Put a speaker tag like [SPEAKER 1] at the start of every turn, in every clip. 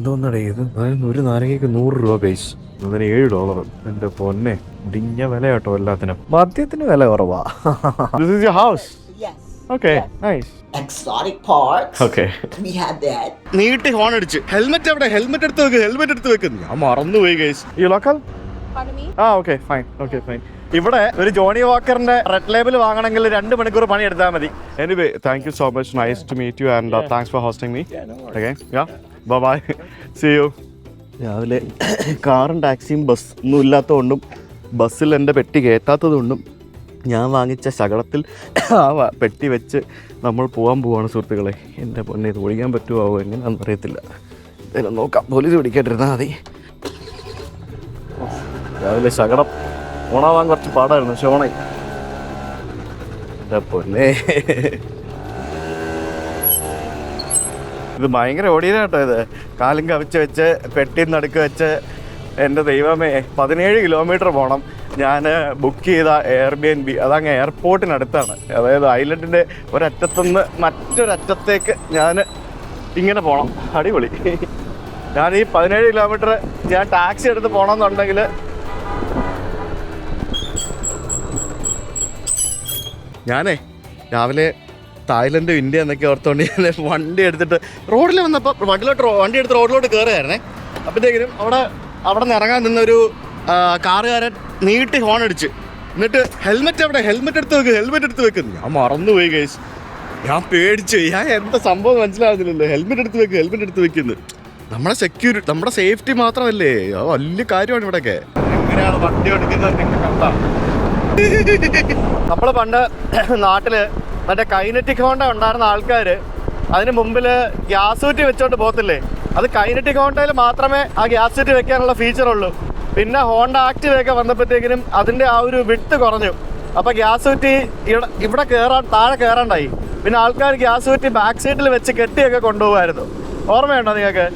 [SPEAKER 1] എന്തോന്നടേ ഇത്? ഒരു നാരങ്ങയ്ക്ക് 100 രൂപ ഗൈസ്, അതിന് $7. എന്റെ പൊന്നെ, ഇടിഞ്ഞ വില കേട്ടോ എല്ലാത്തിനും. മദ്യത്തിന് വില കുറവാ. This is your house?
[SPEAKER 2] Yes.
[SPEAKER 1] Okay,
[SPEAKER 2] Yeah.
[SPEAKER 1] nice.
[SPEAKER 2] Exotic parts.
[SPEAKER 1] Okay.
[SPEAKER 2] We have that.
[SPEAKER 1] നീട്ടി ഹോൺ അടിച്ച് ഹെൽമെറ്റ് എവിടെ? ഹെൽമെറ്റ് എടുത്ത് വെക്ക്. ഞാൻ മറന്നുപോയി ഗൈസ്. ഈ local?
[SPEAKER 3] Pardon me?
[SPEAKER 1] Okay fine. ഇവിടെ ഒരു ജോണി വാക്കറിന്റെ റെഡ് ലേബിൾ വാങ്ങണമെങ്കിൽ 2 മണിക്കൂർ പണി എടുത്താൽ മതി. Anyway, thank you so much. Nice to meet you and thanks for hosting me. Okay, bye. See you. രാവിലെ കാറും ടാക്സിയും ബസ് ഒന്നും ഇല്ലാത്തതുകൊണ്ടും ബസ്സിൽ എൻ്റെ പെട്ടി കയറ്റാത്തതുകൊണ്ടും ഞാൻ വാങ്ങിച്ച ശകടത്തിൽ ആ പെട്ടി വെച്ച് നമ്മൾ പോവാണ് സുഹൃത്തുക്കളെ. എൻ്റെ പൊന്നെ, ഇത് ഒഴിക്കാൻ പറ്റുമോ എങ്ങനെയാണെന്ന് അറിയത്തില്ല. എന്തായാലും നോക്കാം, പോലീസ് പിടിക്കാണ്ടിരുന്നാൽ മതി. രാവിലെ ശകടം ഓണാവാൻ കുറച്ച് പാടായിരുന്നു, പക്ഷെ ഓണായി. എൻ്റെ പൊന്നെ, ഇത് ഭയങ്കര ഓടിയതാ കേട്ടോ. ഇത് കാലും കവിച്ച് വെച്ച് പെട്ടി നടുക്ക് വെച്ച്, എൻ്റെ ദൈവമേ, 17 കിലോമീറ്റർ പോകണം. ഞാൻ ബുക്ക് ചെയ്ത Airbnb അതങ്ങ് എയർപോർട്ടിനടുത്താണ്. അതായത് ഐലൻഡിൻ്റെ ഒരറ്റത്തുനിന്ന് മറ്റൊരറ്റത്തേക്ക് ഞാൻ ഇങ്ങനെ പോകണം. അടിപൊളി. ഞാൻ ഈ 17 കിലോമീറ്റർ ഞാൻ ടാക്സി എടുത്ത് പോകണമെന്നുണ്ടെങ്കിൽ ഞാനേ രാവിലെ തായ്ലൻഡ് ഇന്ത്യ എന്നൊക്കെ ഓർത്തോണ്ട് ഞാൻ വണ്ടി എടുത്തിട്ട് റോഡിൽ വന്നപ്പോൾ വണ്ടി എടുത്ത് റോഡിലോട്ട് കയറുകയായിരുന്നേ. അപ്പോഴത്തേക്കിനും അവിടെ നിന്ന് ഇറങ്ങാൻ നിന്നൊരു കാറുകാരൻ നീട്ടി ഹോൺ അടിച്ച്, എന്നിട്ട് ഹെൽമെറ്റ് എവിടെ? ഹെൽമെറ്റ് എടുത്ത് വെക്കുന്നു. ഞാൻ മറന്നുപോയി ഗൈസ്. ഞാൻ പേടിച്ചു. ഞാൻ എന്താ സംഭവം മനസ്സിലാവുന്നില്ലല്ലോ. ഹെൽമെറ്റ് എടുത്ത് വെക്കുന്നു. നമ്മുടെ സെക്യൂരിറ്റി, നമ്മുടെ സേഫ്റ്റി മാത്രമല്ലേ, അത് വലിയ കാര്യമാണ് ഇവിടെയൊക്കെ. എങ്ങനെയാണ് വണ്ടി ഓടിക്കുന്നത് കണ്ടാ? നമ്മൾ പണ്ട് നാട്ടില് മറ്റേ കൈനറ്റിക് ഹോണ്ട ഉണ്ടായിരുന്ന ആൾക്കാർ അതിന് മുമ്പിൽ ഗ്യാസ് കുറ്റി വെച്ചോണ്ട് പോകത്തില്ലേ? അത് കൈനറ്റിക് ഹോണ്ടയിൽ മാത്രമേ ആ ഗ്യാസ് കുറ്റി വെക്കാനുള്ള ഫീച്ചറുള്ളൂ. പിന്നെ ഹോണ്ട ആക്റ്റീവൊക്കെ വന്നപ്പോഴത്തേക്കിനും അതിൻ്റെ ആ ഒരു വിട്ട് കുറഞ്ഞു. അപ്പോൾ ഗ്യാസ് കുറ്റി ഇവിടെ താഴെ കയറാണ്ടായി. പിന്നെ ആൾക്കാർ ഗ്യാസ് കുറ്റി ബാക്ക് സീറ്റിൽ വെച്ച് കെട്ടിയൊക്കെ കൊണ്ടുപോകുമായിരുന്നു. ഓർമ്മയുണ്ടോ നിങ്ങൾക്ക്?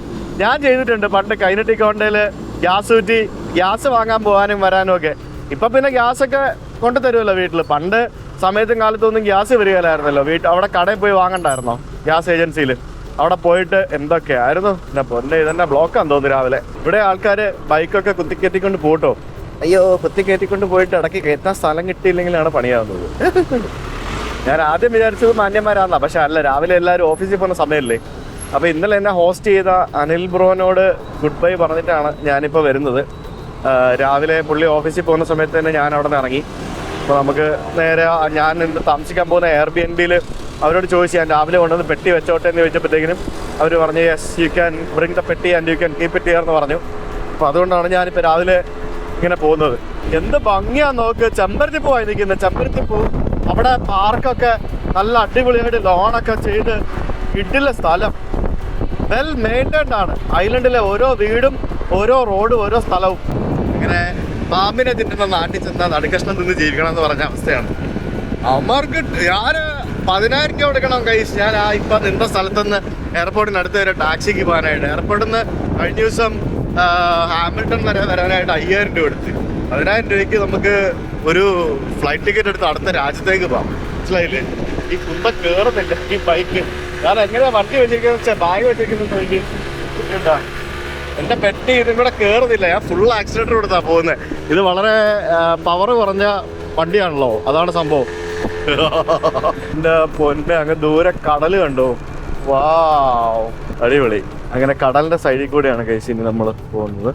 [SPEAKER 1] ഞാൻ ചെയ്തിട്ടുണ്ട് പണ്ട് കൈനറ്റിക് ഹോണ്ടയിൽ ഗ്യാസ് കുറ്റി, ഗ്യാസ് വാങ്ങാൻ പോകാനും വരാനും ഒക്കെ. ഇപ്പം പിന്നെ ഗ്യാസൊക്കെ കൊണ്ടു തരുമല്ലോ വീട്ടിൽ. പണ്ട് സമയത്തും കാലത്തൊന്നും ഗ്യാസ് വരികയില്ലായിരുന്നല്ലോ. അവിടെ കടയിൽ പോയി വാങ്ങണ്ടായിരുന്നോ? ഗ്യാസ് ഏജൻസിയിൽ അവിടെ പോയിട്ട് എന്തൊക്കെയായിരുന്നു. പിന്നെ പൊന്നെ, ഇതന്നെ ബ്ലോക്കാന്ന് തോന്നുന്നു രാവിലെ. ഇവിടെ ആൾക്കാർ ബൈക്കൊക്കെ കുത്തിക്കയറ്റിക്കൊണ്ട് പോട്ടോ. അയ്യോ, കുത്തിക്കയറ്റിക്കൊണ്ട് പോയിട്ട് ഇടയ്ക്ക് കയറ്റാൻ സ്ഥലം കിട്ടിയില്ലെങ്കിലാണ് പണിയാവുന്നത്. ഞാൻ ആദ്യം വിചാരിച്ചത് മാന്യന്മാരാന്നാ, പക്ഷെ അല്ല. രാവിലെ എല്ലാവരും ഓഫീസിൽ പോകുന്ന സമയമല്ലേ. അപ്പോൾ ഇന്നലെ എന്നെ ഹോസ്റ്റ് ചെയ്ത അനിൽ ബ്രോനോട് ഗുഡ് ബൈ പറഞ്ഞിട്ടാണ് ഞാനിപ്പോൾ വരുന്നത്. രാവിലെ പുള്ളി ഓഫീസിൽ പോകുന്ന സമയത്ത് തന്നെ ഞാൻ അവിടെ നിന്ന് ഇറങ്ങി. അപ്പോൾ നമുക്ക് നേരെ ഞാൻ താമസിക്കാൻ പോകുന്ന Airbnb-യിൽ അവരോട് ചോദിച്ചു, ഞാൻ രാവിലെ കൊണ്ടുവന്ന് പെട്ടി വെച്ചോട്ടെ എന്ന് ചോദിച്ചപ്പോഴത്തേക്കിനും അവർ പറഞ്ഞു, yes you can bring the പെട്ടി and you can keep it here എന്ന് പറഞ്ഞു. അപ്പോൾ അതുകൊണ്ടാണ് ഞാനിപ്പോൾ രാവിലെ ഇങ്ങനെ പോകുന്നത്. എന്ത് ഭംഗിയാന്ന് നോക്ക്. ചെമ്പരത്തിപ്പൂവായി നിൽക്കുന്നത്. ചെമ്പരത്തിപ്പൂ അവിടെ പാർക്കൊക്കെ നല്ല അടിപൊളിയായിട്ട് ലോണൊക്കെ ചെയ്ത് ഇടില്ല സ്ഥലം. വെൽ മെയിൻറ്റൈൻഡ് ആണ്. ഐലൻഡിലെ ഓരോ വീടും ഓരോ റോഡും ഓരോ സ്ഥലവും. ഇങ്ങനെ പാമ്പിനെ തിന്നുന്ന നാട്ടിൽ ചെന്നാൽ നടുക്കഷ്ണം നിന്ന് ജീവിക്കണം എന്ന് പറഞ്ഞ അവസ്ഥയാണ്. അവന്മാർക്ക് ഞാൻ 10,000 രൂപ കൊടുക്കണം കൈസ്. ഞാൻ ഇപ്പം നിന്ന സ്ഥലത്തുനിന്ന് എയർപോർട്ടിനടുത്ത് വരെ ടാക്സിക്ക് പോകാനായിട്ട്. എയർപോർട്ടിൽ നിന്ന് കഴിഞ്ഞ ദിവസം ഹാമിൽട്ടൺ വരെ വരാനായിട്ട് 5,000 രൂപ എടുത്ത്. 10,000 രൂപയ്ക്ക് നമുക്ക് ഒരു ഫ്ലൈറ്റ് ടിക്കറ്റ് എടുത്ത് അടുത്ത രാജ്യത്തേക്ക് പോകാം. മനസ്സിലായില്ലേ? ഈ കുമ്പ കയറുന്നില്ല ഈ ബൈക്ക്. ഞാൻ എങ്ങനെയാ വണ്ടി വെച്ചിരിക്കുന്നത് വെച്ചാൽ ബാഗ് വെച്ചിരിക്കുന്നത് എന്താ, എൻ്റെ പെട്ടി ഇതും കൂടെ കയറുന്നില്ല. ഞാൻ ഫുൾ ആക്സിലേറ്റർ കൊടുത്താ പോകുന്നത്. ഇത് വളരെ പവർ കുറഞ്ഞ വണ്ടിയാണല്ലോ, അതാണ് സംഭവം. എൻ്റെ പൊന്നെ, അങ്ങ് ദൂരെ കടൽ കണ്ടോ? വാവ്, അടിപൊളി. അങ്ങനെ കടലിൻ്റെ സൈഡിൽ കൂടെയാണ് കഴിച്ച് ഇനി നമ്മൾ പോകുന്നത്.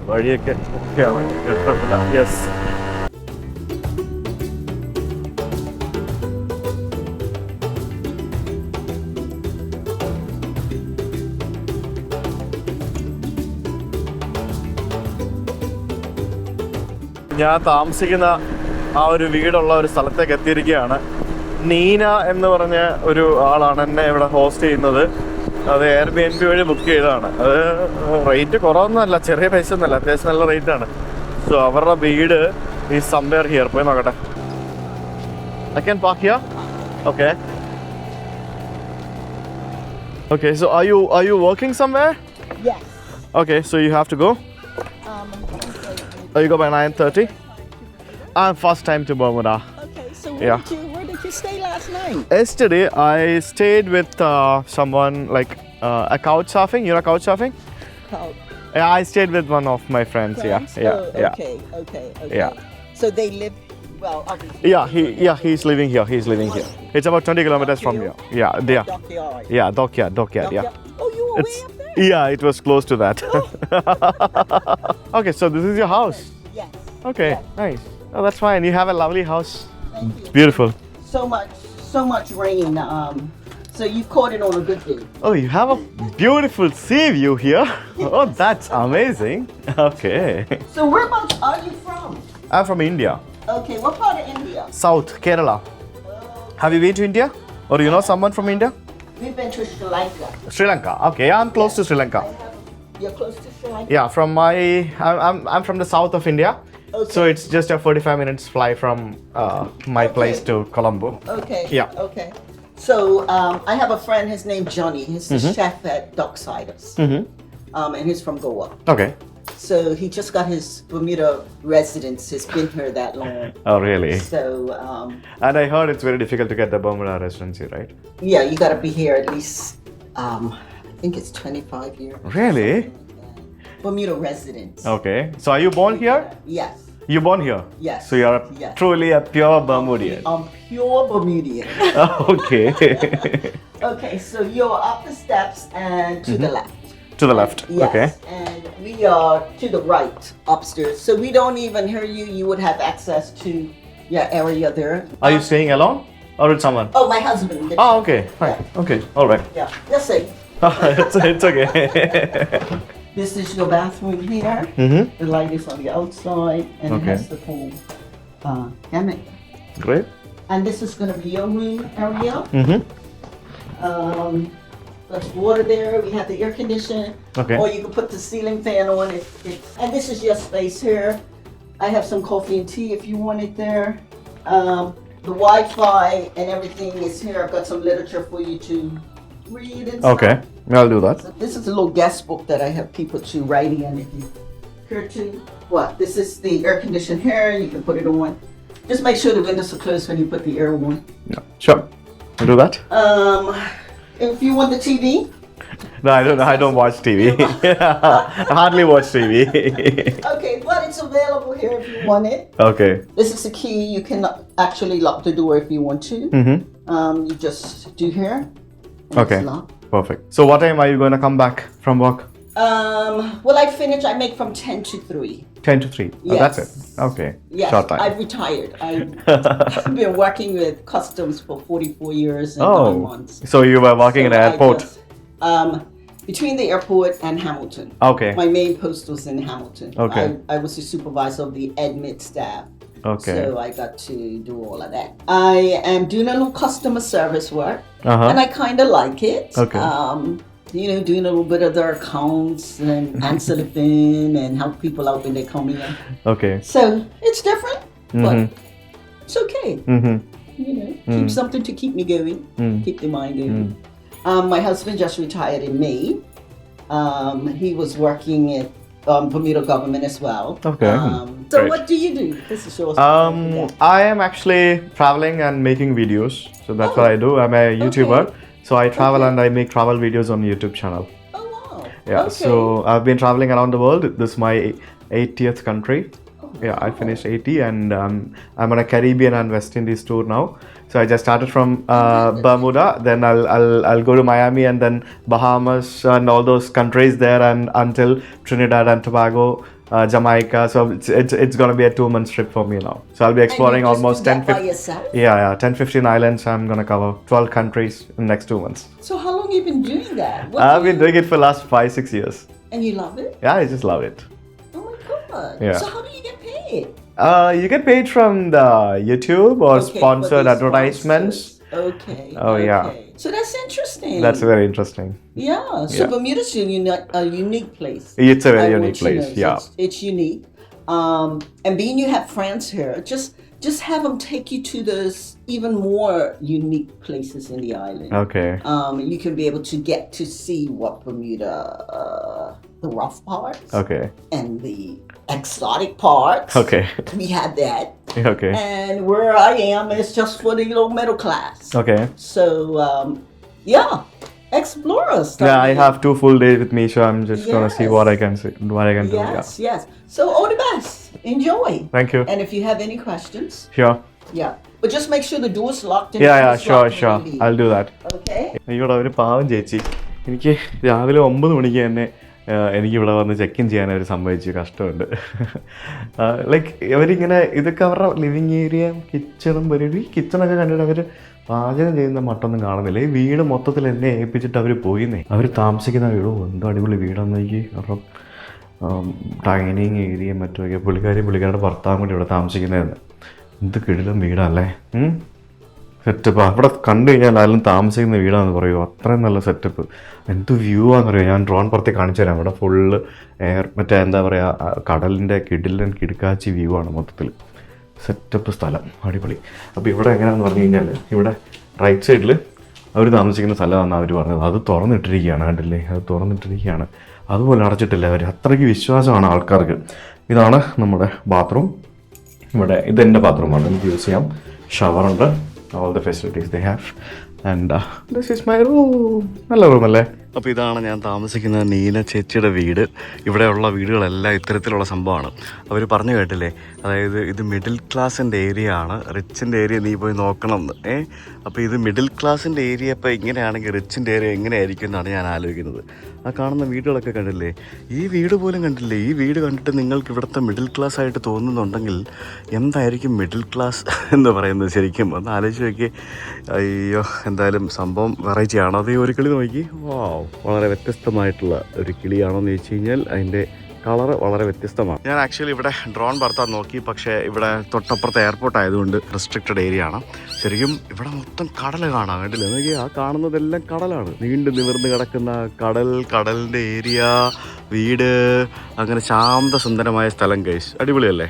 [SPEAKER 1] വഴിയൊക്കെ ഒക്കെയാണ്. യെസ്, ഞാൻ താമസിക്കുന്ന ആ ഒരു വീടുള്ള ഒരു സ്ഥലത്തേക്ക് എത്തിയിരിക്കുകയാണ്. നീന എന്ന് പറഞ്ഞ ഒരു ആളാണ് എന്നെ ഇവിടെ ഹോസ്റ്റ് ചെയ്യുന്നത്. അത് Airbnb വഴി ബുക്ക് ചെയ്തതാണ്. അത് റേറ്റ് കുറവൊന്നുമല്ല, ചെറിയ പൈസ ഒന്നുമല്ല, അത്യാവശ്യം നല്ല റേറ്റാണ്. സോ അവരുടെ വീട് ഈ സംവെയർ ഹിയർ. പോയി നോക്കട്ടെ. I can park here? Okay. Okay, so are you working somewhere?
[SPEAKER 2] Yes.
[SPEAKER 1] Okay, so you have to go? Oh, you go by 9:30? First time to Bermuda.
[SPEAKER 2] Okay, so
[SPEAKER 1] Yeah.
[SPEAKER 2] where did you stay last night?
[SPEAKER 1] Yesterday, I stayed with someone like a couch surfing. You know couch surfing?
[SPEAKER 2] How
[SPEAKER 1] Yeah, I stayed with one of my friends.
[SPEAKER 2] friends?
[SPEAKER 1] Yeah.
[SPEAKER 2] Oh,
[SPEAKER 1] Yeah.
[SPEAKER 2] okay.
[SPEAKER 1] Yeah.
[SPEAKER 2] So they live, well, obviously.
[SPEAKER 1] Yeah, he's living here. He's living here. It's about 20 kilometers from here. Yeah, there.
[SPEAKER 2] Dockyard.
[SPEAKER 1] Yeah, dockyard. Yeah.
[SPEAKER 2] Oh, you were
[SPEAKER 1] It's
[SPEAKER 2] way up there?
[SPEAKER 1] yeah, it was close to that. Okay, so this is your house.
[SPEAKER 2] Yes.
[SPEAKER 1] Okay,
[SPEAKER 2] Yeah.
[SPEAKER 1] nice. Oh, that's fine. You have a lovely house.
[SPEAKER 2] Thank you.
[SPEAKER 1] It's beautiful.
[SPEAKER 2] So much rain. So you caught it on a good day.
[SPEAKER 1] Oh, you have a beautiful sea view here. Oh, that's amazing. Okay.
[SPEAKER 2] So whereabouts are you from?
[SPEAKER 1] I'm from India,
[SPEAKER 2] Okay, what part of India?
[SPEAKER 1] South Kerala. Have you been to India? Or you know someone from India?
[SPEAKER 2] We've been to Sri Lanka.
[SPEAKER 1] Sri Lanka. Okay, I'm close to Sri Lanka.
[SPEAKER 2] You're close to Sri Lanka?
[SPEAKER 1] Yeah, I'm from the south of India.
[SPEAKER 2] Okay.
[SPEAKER 1] So it's just a 45 minutes fly from my place to Colombo.
[SPEAKER 2] Okay.
[SPEAKER 1] Yeah.
[SPEAKER 2] Okay. So I have a friend. His name's Johnny. He's the chef at Docksiders. And he's from Goa.
[SPEAKER 1] Okay.
[SPEAKER 2] So he just got his Bermuda residence. He's been here that long.
[SPEAKER 1] Oh, really?
[SPEAKER 2] So
[SPEAKER 1] And I heard it's very difficult to get the Bermuda residency, right?
[SPEAKER 2] yeah, you got to be here at least. I think it's 25 years.
[SPEAKER 1] Really?
[SPEAKER 2] Bermuda residence.
[SPEAKER 1] Okay. So are you born here?
[SPEAKER 2] Yes.
[SPEAKER 1] You born here?
[SPEAKER 2] Yes.
[SPEAKER 1] So you're
[SPEAKER 2] Yes.
[SPEAKER 1] truly a pure Bermudian.
[SPEAKER 2] I'm pure Bermudian.
[SPEAKER 1] Okay.
[SPEAKER 2] Okay, so you're up the steps and to the left.
[SPEAKER 1] To the left.
[SPEAKER 2] Yes,
[SPEAKER 1] Okay.
[SPEAKER 2] and we are to the right upstairs. So we don't even hear you. You would have access to your area there.
[SPEAKER 1] Are you staying alone or with someone?
[SPEAKER 2] Oh, my husband.
[SPEAKER 1] Oh, okay. Fine. Okay. All right.
[SPEAKER 2] Yeah, you're safe.
[SPEAKER 1] It's okay.
[SPEAKER 2] This is your bathroom here.
[SPEAKER 1] Mm-hmm.
[SPEAKER 2] The light is on the outside, and
[SPEAKER 1] Okay.
[SPEAKER 2] it has the full gamut.
[SPEAKER 1] Great.
[SPEAKER 2] And this is going to be your room area.
[SPEAKER 1] Mm-hmm.
[SPEAKER 2] There's water there. We have the air conditioner.
[SPEAKER 1] Okay.
[SPEAKER 2] Or you can put the ceiling fan on. And this is your space here. I have some coffee and tea if you want it there. The Wi-Fi and everything is here. I've got some literature for you to read and stuff.
[SPEAKER 1] Okay. I'll do that.
[SPEAKER 2] So this is a little guest book that I have people to write in if you care to. What? This is the air conditioner here. You can put it on. Just make sure the windows are closed when you put the air on.
[SPEAKER 1] Yeah. Sure. I'll do that.
[SPEAKER 2] If you want the TV,
[SPEAKER 1] No, I don't. I don't watch TV. I hardly watch TV.
[SPEAKER 2] okay, but it's available here if you want it.
[SPEAKER 1] Okay.
[SPEAKER 2] This is the key. You can actually lock the door if you want to.
[SPEAKER 1] Mm-hmm.
[SPEAKER 2] You just do here. and
[SPEAKER 1] Okay.
[SPEAKER 2] It's locked.
[SPEAKER 1] Perfect. So what time are you going to come back from work?
[SPEAKER 2] Well, I finish. I make from 10 to 3.
[SPEAKER 1] 10 to 3. Oh, that's it.
[SPEAKER 2] Yes.
[SPEAKER 1] Okay.
[SPEAKER 2] Yes,
[SPEAKER 1] Short time.
[SPEAKER 2] I've retired. I've been working with customs for 44 years and 9 months.
[SPEAKER 1] So you were working in
[SPEAKER 2] So
[SPEAKER 1] an
[SPEAKER 2] I
[SPEAKER 1] airport.
[SPEAKER 2] just, between the airport and Hamilton.
[SPEAKER 1] Okay.
[SPEAKER 2] My main post was in Hamilton.
[SPEAKER 1] Okay.
[SPEAKER 2] I was the supervisor of the admit staff.
[SPEAKER 1] Okay.
[SPEAKER 2] So I got to do all of that. I am doing a little customer service work,
[SPEAKER 1] Uh-huh.
[SPEAKER 2] and I kind of like it.
[SPEAKER 1] Okay.
[SPEAKER 2] Doing a little bit of their accounts and answer the phone and help people out when they come in.
[SPEAKER 1] Okay.
[SPEAKER 2] So it's different, but
[SPEAKER 1] Mhm.
[SPEAKER 2] it's okay.
[SPEAKER 1] Mm-hmm.
[SPEAKER 2] Keep something to keep me going, keep the mind going. My husband just retired in May. He was working at Bermuda government as well.
[SPEAKER 1] Okay.
[SPEAKER 2] So
[SPEAKER 1] Great.
[SPEAKER 2] what do you do? This is yours.
[SPEAKER 1] I am actually traveling and making videos. So that's what I do. I'm a YouTuber. So I travel and I make travel videos on YouTube channel.
[SPEAKER 2] Oh wow.
[SPEAKER 1] Yeah.
[SPEAKER 2] Okay.
[SPEAKER 1] So I've been traveling around the world. This is my 80th country. Yeah, I finished 80 and I'm on a Caribbean and West Indies tour now. So I just started from Bermuda, then I'll go to Miami and then Bahamas and all those countries there and until Trinidad and Tobago, Jamaica. So it's gonna be a 2-month trip for me now. So I'll be exploring
[SPEAKER 2] And you just
[SPEAKER 1] almost
[SPEAKER 2] do
[SPEAKER 1] 10,
[SPEAKER 2] that by
[SPEAKER 1] 15,
[SPEAKER 2] yourself?
[SPEAKER 1] yeah, 10-15 islands. I'm gonna cover 12 countries in the next 2 months.
[SPEAKER 2] So how long have you been doing that? What
[SPEAKER 1] I've
[SPEAKER 2] do
[SPEAKER 1] been
[SPEAKER 2] you-
[SPEAKER 1] doing it for the last 5-6 years.
[SPEAKER 2] And you love it?
[SPEAKER 1] Yeah, I just love it.
[SPEAKER 2] Oh my god.
[SPEAKER 1] Yeah.
[SPEAKER 2] So how do you get paid?
[SPEAKER 1] You get paid from the YouTube or
[SPEAKER 2] Okay,
[SPEAKER 1] sponsored
[SPEAKER 2] for the
[SPEAKER 1] advertisements.
[SPEAKER 2] sponsors. Okay.
[SPEAKER 1] Oh, yeah.
[SPEAKER 2] okay. So that's interesting.
[SPEAKER 1] That's very interesting.
[SPEAKER 2] Yeah. So
[SPEAKER 1] Yeah.
[SPEAKER 2] Bermuda's a unique place.
[SPEAKER 1] It's a very
[SPEAKER 2] I
[SPEAKER 1] unique
[SPEAKER 2] want you to
[SPEAKER 1] place.
[SPEAKER 2] know.
[SPEAKER 1] Yeah.
[SPEAKER 2] It's unique. And being you have friends here, just have them take you to those even more unique places in the island.
[SPEAKER 1] Okay.
[SPEAKER 2] You can be able to get to see what Bermuda, the rough parts
[SPEAKER 1] Okay.
[SPEAKER 2] and the exotic parts.
[SPEAKER 1] Okay.
[SPEAKER 2] We have that.
[SPEAKER 1] Okay.
[SPEAKER 2] And where I am is just for the low middle class.
[SPEAKER 1] Okay.
[SPEAKER 2] So, yeah. explore us.
[SPEAKER 1] Yeah, I have 2 full days with me, so I'm just gonna see what I can see, what I can do.
[SPEAKER 2] Yes, yes. So all the best. Enjoy.
[SPEAKER 1] Thank you.
[SPEAKER 2] And if you have any questions,
[SPEAKER 1] Sure.
[SPEAKER 2] yeah. But just make sure the door's locked and
[SPEAKER 1] Yeah,
[SPEAKER 2] the
[SPEAKER 1] yeah,
[SPEAKER 2] door's locked
[SPEAKER 1] sure.
[SPEAKER 2] when you leave.
[SPEAKER 1] I'll do that.
[SPEAKER 2] Okay?
[SPEAKER 1] ഇവിടെ ഒരു പാവം ചേച്ചി എനിക്ക് രാവിലെ 9 മണിക്ക് തന്നെ എനിക്കിവിടെ വന്ന് ചെക്ക് ഇൻ ചെയ്യാൻ അവർ സമ്മതിച്ചു. കഷ്ടമുണ്ട്. ലൈക്ക് അവരിങ്ങനെ ഇതൊക്കെ അവരുടെ ലിവിങ് ഏരിയ കിച്ചണും പരിപാടി കിച്ചണൊക്കെ കണ്ടിട്ട് അവർ പാചകം ചെയ്യുന്ന മട്ടൊന്നും കാണുന്നില്ല. ഈ വീട് മൊത്തത്തിൽ എന്നെ ഏൽപ്പിച്ചിട്ട് അവർ പോയിന്നേ. അവർ താമസിക്കുന്ന വീടും എന്തോ അടിപൊളി വീടാണെന്നെനിക്ക്. കാരണം ഡൈനിങ് ഏരിയയും മറ്റുമൊക്കെ പുള്ളിക്കാരുടെ ഭർത്താവും കൂടി ഇവിടെ താമസിക്കുന്നതെന്ന്. എന്ത് കിടിലം വീടല്ലേ. സെറ്റപ്പ് അവിടെ കണ്ടു കഴിഞ്ഞാൽ ആരും താമസിക്കുന്ന വീടാണെന്ന് പറയുമോ, അത്രയും നല്ല സെറ്റപ്പ്. എന്ത് വ്യൂ ആണെന്ന് പറയുമോ. ഞാൻ ഡ്രോൺ പുറത്ത് കാണിച്ചു തരാം. അവിടെ ഫുള്ള് എയർ മറ്റേ എന്താ പറയുക കടലിൻ്റെ കിടുക്കാച്ചി വ്യൂ ആണ് മൊത്തത്തിൽ. സെറ്റപ്പ് സ്ഥലം അടിപൊളി. അപ്പോൾ ഇവിടെ എങ്ങനെയാണെന്ന് പറഞ്ഞു കഴിഞ്ഞാൽ ഇവിടെ റൈറ്റ് സൈഡിൽ അവർ താമസിക്കുന്ന സ്ഥലമാണെന്ന് അവർ പറഞ്ഞത്. അത് തുറന്നിട്ടിരിക്കുകയാണ്, കണ്ടില്ലേ, അത് തുറന്നിട്ടിരിക്കുകയാണ്. അതുപോലെ അടച്ചിട്ടില്ല അവർ. അത്രയ്ക്ക് വിശ്വാസമാണ് ആൾക്കാർക്ക്. ഇതാണ് നമ്മുടെ ബാത്റൂം. ഇവിടെ ഇതെൻ്റെ ബാത്റൂമാണ്, എനിക്ക് യൂസ് ചെയ്യാം. ഷവറുണ്ട്, all the facilities they have, and this is my room. നല്ല റൂമല്ലേ. അപ്പോൾ ഇതാണ് ഞാൻ താമസിക്കുന്ന നീന ചേച്ചിയുടെ വീട്. ഇവിടെയുള്ള വീടുകളെല്ലാം ഇത്തരത്തിലുള്ള സംഭവമാണ്. അവർ പറഞ്ഞു കേട്ടില്ലേ, അതായത് ഇത് മിഡിൽ ക്ലാസിൻ്റെ ഏരിയ ആണ്, റിച്ചിൻ്റെ ഏരിയ നീ പോയി നോക്കണം എന്ന്. അപ്പോൾ ഇത് മിഡിൽ ക്ലാസിൻ്റെ ഏരിയ ഇപ്പോൾ ഇങ്ങനെയാണെങ്കിൽ റിച്ചിൻ്റെ ഏരിയ എങ്ങനെയായിരിക്കും എന്നാണ് ഞാൻ ആലോചിക്കുന്നത്. ആ കാണുന്ന വീടുകളൊക്കെ കണ്ടില്ലേ, ഈ വീട് പോലും കണ്ടില്ലേ. ഈ വീട് കണ്ടിട്ട് നിങ്ങൾക്ക് ഇവിടുത്തെ മിഡിൽ ക്ലാസ് ആയിട്ട് തോന്നുന്നുണ്ടെങ്കിൽ എന്തായിരിക്കും മിഡിൽ ക്ലാസ് എന്ന് പറയുന്നത് ശരിക്കും ഒന്ന് ആലോചിച്ച് നോക്കി. അയ്യോ, എന്തായാലും സംഭവം വെറൈറ്റി ആണോ. അതേ ഒരു കിളി നോക്കി, വാവ്, വളരെ വ്യത്യസ്തമായിട്ടുള്ള ഒരു കിളിയാണോയെന്ന് ചോദിച്ചു കഴിഞ്ഞാൽ അതിൻ്റെ കളറ് വളരെ വ്യത്യസ്തമാണ്. ഞാൻ ആക്ച്വലി ഇവിടെ ഡ്രോൺ പറത്താൻ നോക്കി, പക്ഷേ ഇവിടെ തൊട്ടപ്പുറത്ത് എയർപോർട്ട് ആയതുകൊണ്ട് റെസ്ട്രിക്റ്റഡ് ഏരിയ ആണ്. ശരിക്കും ഇവിടെ മൊത്തം കടൽ കാണാൻ വേണ്ടില്ല. എനിക്ക് ആ കാണുന്നതെല്ലാം കടലാണ്. നീണ്ടു നിവർന്ന് കിടക്കുന്ന കടലിൻ്റെ ഏരിയ, വീട്, അങ്ങനെ ശാന്ത സുന്ദരമായ സ്ഥലം. ഗൈസ് അടിപൊളിയല്ലേ.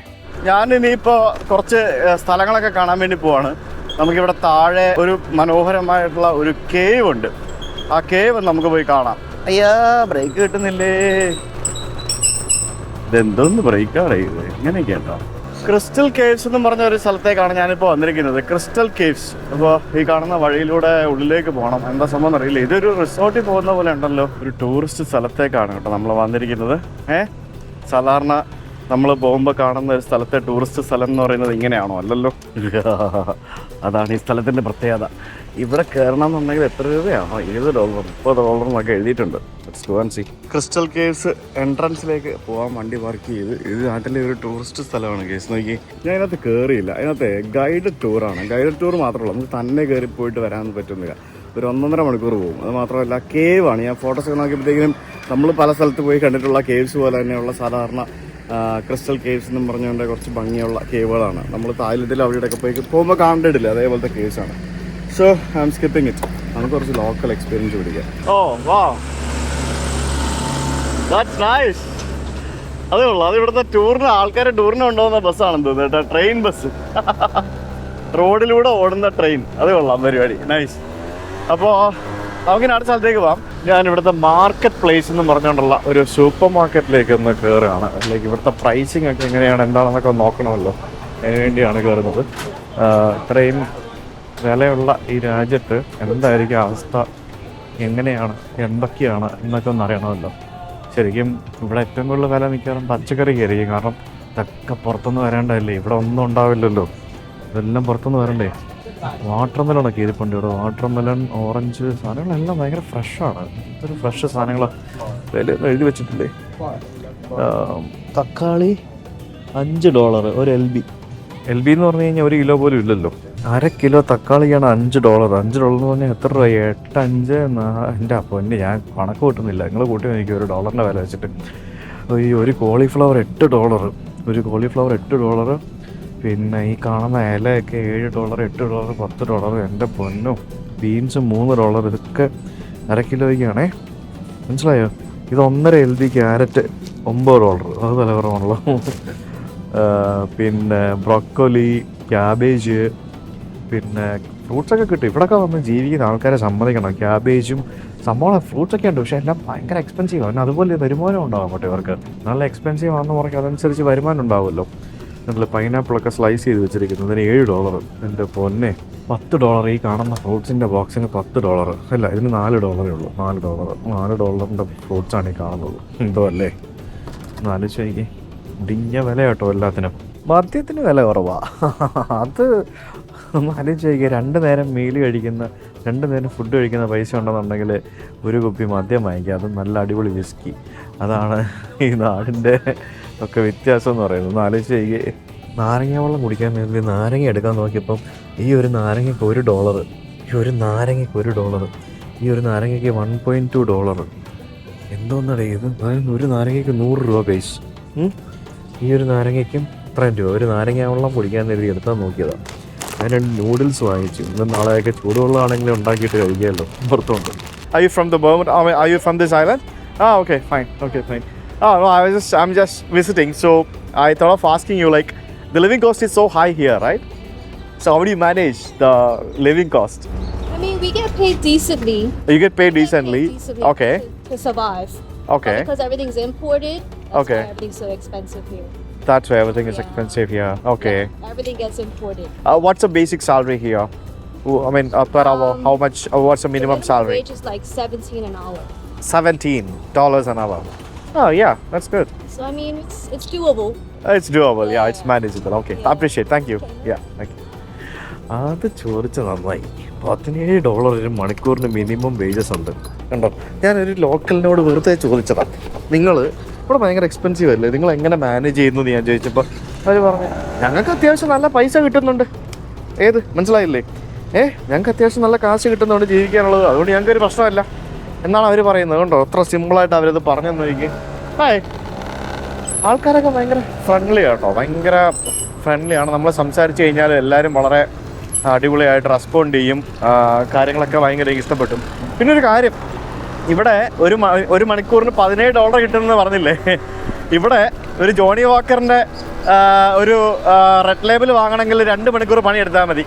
[SPEAKER 1] ഞാൻ ഇനിയിപ്പോൾ കുറച്ച് സ്ഥലങ്ങളൊക്കെ കാണാൻ വേണ്ടി പോവാണ്. നമുക്കിവിടെ താഴെ ഒരു മനോഹരമായിട്ടുള്ള ഒരു കേവ് ഉണ്ട്. ആ കേവ് നമുക്ക് പോയി കാണാം. അയ്യാ, ബ്രേക്ക് കിട്ടുന്നില്ലേ. ഇതെന്തോന്ന് ബ്രേക്കാണ് ഇത്, ഇങ്ങനെയൊക്കെ ഉണ്ടോ. ക്രിസ്റ്റൽ കേവ്സ് എന്ന് പറഞ്ഞ ഒരു സ്ഥലത്തേക്കാണ് ഞാനിപ്പോൾ വന്നിരിക്കുന്നത്. Crystal caves. അപ്പോൾ ഈ കാണുന്ന വഴിയിലൂടെ ഉള്ളിലേക്ക് പോകണം. എന്താ സംഭവം അറിയില്ല. ഇതൊരു റിസോർട്ടിൽ പോകുന്ന പോലെ ഉണ്ടല്ലോ. ഒരു ടൂറിസ്റ്റ് സ്ഥലത്തേക്കാണ് കേട്ടോ നമ്മൾ വന്നിരിക്കുന്നത്. സാധാരണ നമ്മൾ പോകുമ്പോൾ കാണുന്ന ഒരു സ്ഥലത്തെ ടൂറിസ്റ്റ് സ്ഥലം എന്ന് പറയുന്നത് ഇങ്ങനെയാണോ? അല്ലല്ലോ. അതാണ് ഈ സ്ഥലത്തിൻ്റെ പ്രത്യേകത. ഇവിടെ കയറണം എന്നുണ്ടെങ്കിൽ എത്ര രൂപയാണോ? $20, $30 എന്നൊക്കെ എഴുതിയിട്ടുണ്ട്. ക്രിസ്റ്റൽ കേവ്സ് എൻട്രൻസിലേക്ക് പോകാൻ വണ്ടി പാർക്ക് ചെയ്ത്. ഇത് നാട്ടിലെ ഒരു ടൂറിസ്റ്റ് സ്ഥലമാണ്. കേസ് നോക്കി, ഞാൻ അതിനകത്ത് കയറിയില്ല. അതിനകത്ത് ഗൈഡ് ടൂറാണ്. ഗൈഡ് ടൂർ മാത്രമല്ല, നമുക്ക് തന്നെ കയറി പോയിട്ട് വരാൻ പറ്റുന്നില്ല. ഒരു 1.5 മണിക്കൂർ പോകും. അത് മാത്രമല്ല കേവാണ്. ഞാൻ ഫോട്ടോസൊക്കെ നോക്കിയപ്പോഴത്തേക്കും നമ്മൾ പല സ്ഥലത്ത് പോയി കണ്ടിട്ടുള്ള കേവ്സ് പോലെ തന്നെയുള്ള സാധാരണ ക്രിസ്റ്റൽ കേവ്സ് എന്നും പറഞ്ഞുകൊണ്ട് കുറച്ച് ഭംഗിയുള്ള കേവുകളാണ്. നമ്മൾ തായ്ലൻഡിൽ അവിടെയൊക്കെ പോകുമ്പോൾ കണ്ടിട്ടില്ല, അതേപോലത്തെ കേവ്സാണ്. So I am skipping it. നമുക്ക് കുറച്ച് ലോക്കൽ എക്സ്പീരിയൻസ് പിടിക്കാം. Oh wow, that's nice. അതേ ഉള്ളൂ. അത് ഇവിടുത്തെ ആൾക്കാരെ ടൂറിന് കൊണ്ടുപോകുന്ന ബസ്സാണെന്ന് തോന്നുന്നു കേട്ടോ. ട്രെയിൻ ബസ്, റോഡിലൂടെ ഓടുന്ന ട്രെയിൻ. അതേ കൊള്ളാം പരിപാടി. നൈസ്. അപ്പോൾ നമുക്കിനി അടുത്ത സ്ഥലത്തേക്ക് പോകാം. ഞാൻ ഇവിടുത്തെ മാർക്കറ്റ് പ്ലേസ് എന്ന് പറഞ്ഞുകൊണ്ടുള്ള ഒരു സൂപ്പർ മാർക്കറ്റിലേക്ക് ഒന്ന് കയറുകയാണ്. ലൈക്ക് ഇവിടുത്തെ പ്രൈസിങ് ഒക്കെ എങ്ങനെയാണ്, എന്താണെന്നൊക്കെ നോക്കണമല്ലോ. അതിന് വേണ്ടിയാണ് കയറുന്നത്. ഇത്രയും വിലയുള്ള ഈ രാജ്യത്ത് എന്തായിരിക്കും അവസ്ഥ, എങ്ങനെയാണ്, എന്തൊക്കെയാണ് എന്നൊക്കെ ഒന്ന് അറിയണമല്ലോ. ശരിക്കും ഇവിടെ ഏറ്റവും കൂടുതൽ വില മിക്കവാറും പച്ചക്കറിക്കായിരിക്കും. കാരണം ഇതൊക്കെ പുറത്തുനിന്ന് വരേണ്ടതല്ലേ, ഇവിടെ ഒന്നും ഉണ്ടാവില്ലല്ലോ. ഇതെല്ലാം പുറത്തുനിന്ന് വരണ്ടേ. വാട്ടർ മെലണൊക്കെ ഇരിപ്പുണ്ട് ഇവിടെ. വാട്ടർ മെലൺ, ഓറഞ്ച് സാധനങ്ങളെല്ലാം ഭയങ്കര ഫ്രഷാണ്. ഇതൊരു ഫ്രഷ് സാധനങ്ങൾ വില എഴുതി വെച്ചിട്ടില്ലേ. തക്കാളി $5 ഒരു LB എന്ന് പറഞ്ഞു കഴിഞ്ഞാൽ 1 കിലോ പോലും ഇല്ലല്ലോ. 1/2 കിലോ തക്കാളിക്കാണ് $5. $5 എന്ന് പറഞ്ഞാൽ എത്ര രൂപ? 8, 5, എൻ്റെ പൊന്നെ, ഞാൻ കണക്ക് കൂട്ടുന്നില്ല. നിങ്ങൾ കൂട്ടി എനിക്ക് $1 വില വെച്ചിട്ട്. ഈ ഒരു കോളിഫ്ലവർ $8. ഒരു കോളിഫ്ലവർ $8. പിന്നെ ഈ കാണുന്ന ഇലയൊക്കെ $7, $8, $10. എൻ്റെ പൊന്നോ. ബീൻസ് $3. ഇതൊക്കെ 1/2 കിലോയ്ക്കാണേ. മനസ്സിലായോ? ഇത് 1.5 LB ക്യാരറ്റ് $9. അത് വില കുറവാണല്ലോ. പിന്നെ ബ്രോക്കോലി, ക്യാബേജ്, പിന്നെ ഫ്രൂട്ട്സൊക്കെ കിട്ടും. ഇവിടെയൊക്കെ വന്ന് ജീവിക്കുന്ന ആൾക്കാരെ സമ്മതിക്കണം. ക്യാബേജും സംഭവം ഫ്രൂട്ട്സൊക്കെ ഉണ്ട്, പക്ഷേ എല്ലാം ഭയങ്കര എക്സ്പെൻസീവ് ആണ്. അതുപോലെ വരുമാനം ഉണ്ടാകും കേട്ടോ ഇവർക്ക്. നല്ല എക്സ്പെൻസീവ് ആണെന്ന് പറഞ്ഞാൽ അതനുസരിച്ച് വരുമാനം ഉണ്ടാവുമല്ലോ. നല്ല പൈനാപ്പിളൊക്കെ സ്ലൈസ് ചെയ്ത് വെച്ചിരിക്കുന്നു. അതിന് $7. എൻ്റെ പൊന്നെ, $10. ഈ കാണുന്ന ഫ്രൂട്ട്സിൻ്റെ ബോക്സിന് $10. അല്ല, ഇതിന് $4 ഉള്ളൂ. $4 ഫ്രൂട്ട്സാണ് ഈ കാണുന്നത്. എന്തോ അല്ലേ, ആലോചിച്ച് ഇടിഞ്ഞ വില കേട്ടോ എല്ലാത്തിനും. മദ്യത്തിന് വില കുറവാ. അത് ഒന്ന് ആലോചിച്ച് 2 നേരം മീൽ കഴിക്കുന്ന, 2 നേരം ഫുഡ് കഴിക്കുന്ന പൈസ ഉണ്ടെന്നുണ്ടെങ്കിൽ ഒരു കുപ്പി മദ്യം വാങ്ങിക്കുക, അത് നല്ല അടിപൊളി വിസ്കി. അതാണ് ഈ നാടിൻ്റെ ഒക്കെ വ്യത്യാസം എന്ന് പറയുന്നത്. ഒന്ന് ആലോചിച്ച് നാരങ്ങ വെള്ളം കുടിക്കാൻ വേണ്ടി നാരങ്ങ എടുക്കാൻ നോക്കിയപ്പം ഈ ഒരു നാരങ്ങയ്ക്ക് $1, ഈ ഒരു നാരങ്ങയ്ക്ക് $1, ഈ ഒരു നാരങ്ങയ്ക്ക് $1.2. എന്തോന്നടേ ഇത്? ഒരു നാരങ്ങയ്ക്ക് $100 പൈസ. ഈ ഒരു നാരങ്ങയ്ക്കും ഇത്രയും രൂപ. ഒരു നാരങ്ങ വെള്ളം കുടിക്കാൻ വേണ്ടി എടുത്താൽ നോക്കിയതാണ്. ഞാൻ 2 നൂഡിൽസ് വാങ്ങിച്ചു. ഇന്ന് നാളെയൊക്കെ ചൂടുവെള്ളമാണെങ്കിലും ഉണ്ടാക്കിയിട്ട് കഴിക്കാമല്ലോ. പുറത്തുണ്ട്. Are you from the Burma? Are you from this island? Okay, fine. No, I'm just visiting. So I thought of asking you, like, the living cost is so high here, right? So how do you manage the living cost?
[SPEAKER 3] I mean, we get paid decently.
[SPEAKER 1] You get paid decently. Okay.
[SPEAKER 3] To survive.
[SPEAKER 1] Okay.
[SPEAKER 3] Because everything's imported. That's
[SPEAKER 1] Okay.
[SPEAKER 3] why everything's so expensive here.
[SPEAKER 1] That's why everything is expensive here. Okay.
[SPEAKER 3] Yeah, everything gets imported.
[SPEAKER 1] What's the basic salary here? I mean, per hour, how much? What's the minimum
[SPEAKER 3] The
[SPEAKER 1] salary?
[SPEAKER 3] wage is like $17 an hour.
[SPEAKER 1] $17 an hour. Oh yeah, that's good.
[SPEAKER 3] So I mean, it's doable.
[SPEAKER 1] It's doable. Yeah, it's
[SPEAKER 3] Yeah.
[SPEAKER 1] manageable. Okay,
[SPEAKER 3] Yeah.
[SPEAKER 1] I appreciate. Thank you.
[SPEAKER 3] Okay.
[SPEAKER 1] Yeah, thank you. അത് ചോദിച്ച നന്നായി. $17 ഒരു മണിക്കൂറിന് minimum wages ഉണ്ട്. കണ്ടോ, ഞാനൊരു ലോക്കലിനോട് വെറുതെ ചോദിച്ചതാണ്, നിങ്ങൾ ഇവിടെ ഭയങ്കര എക്സ്പെൻസീവ് അല്ലേ, നിങ്ങൾ എങ്ങനെ മാനേജ് ചെയ്യുന്നു എന്ന് ഞാൻ ചോദിച്ചപ്പോൾ അവർ പറഞ്ഞു, ഞങ്ങൾക്ക് അത്യാവശ്യം നല്ല പൈസ കിട്ടുന്നുണ്ട്. ഏത് മനസ്സിലായില്ലേ? ഞങ്ങൾക്ക് അത്യാവശ്യം നല്ല കാശ് കിട്ടുന്നുണ്ട് ജീവിക്കാനുള്ളത്, അതുകൊണ്ട് ഞങ്ങൾക്കൊരു പ്രശ്നമല്ല എന്നാണ് അവർ പറയുന്നത്. കണ്ടോ, എത്ര സിമ്പിളായിട്ട് അവരത് പറഞ്ഞെന്ന് എനിക്ക്. ആൾക്കാരൊക്കെ ഭയങ്കര ഫ്രണ്ട്ലി കേട്ടോ, ഭയങ്കര ഫ്രണ്ട്ലിയാണ്. നമ്മൾ സംസാരിച്ച് കഴിഞ്ഞാൽ എല്ലാവരും വളരെ അടിപൊളിയായിട്ട് റെസ്പോണ്ട് ചെയ്യും. കാര്യങ്ങളൊക്കെ ഭയങ്കര ഇഷ്ടപ്പെട്ടു. പിന്നെ ഒരു കാര്യം, ഇവിടെ ഒരു മണിക്കൂറിന് $17 കിട്ടുമെന്ന് പറഞ്ഞില്ലേ, ഇവിടെ ഒരു ജോണി വാക്കറിൻ്റെ ഒരു റെഡ് ലേബിൾ വാങ്ങണമെങ്കിൽ 2 മണിക്കൂർ പണിയെടുത്താൽ മതി.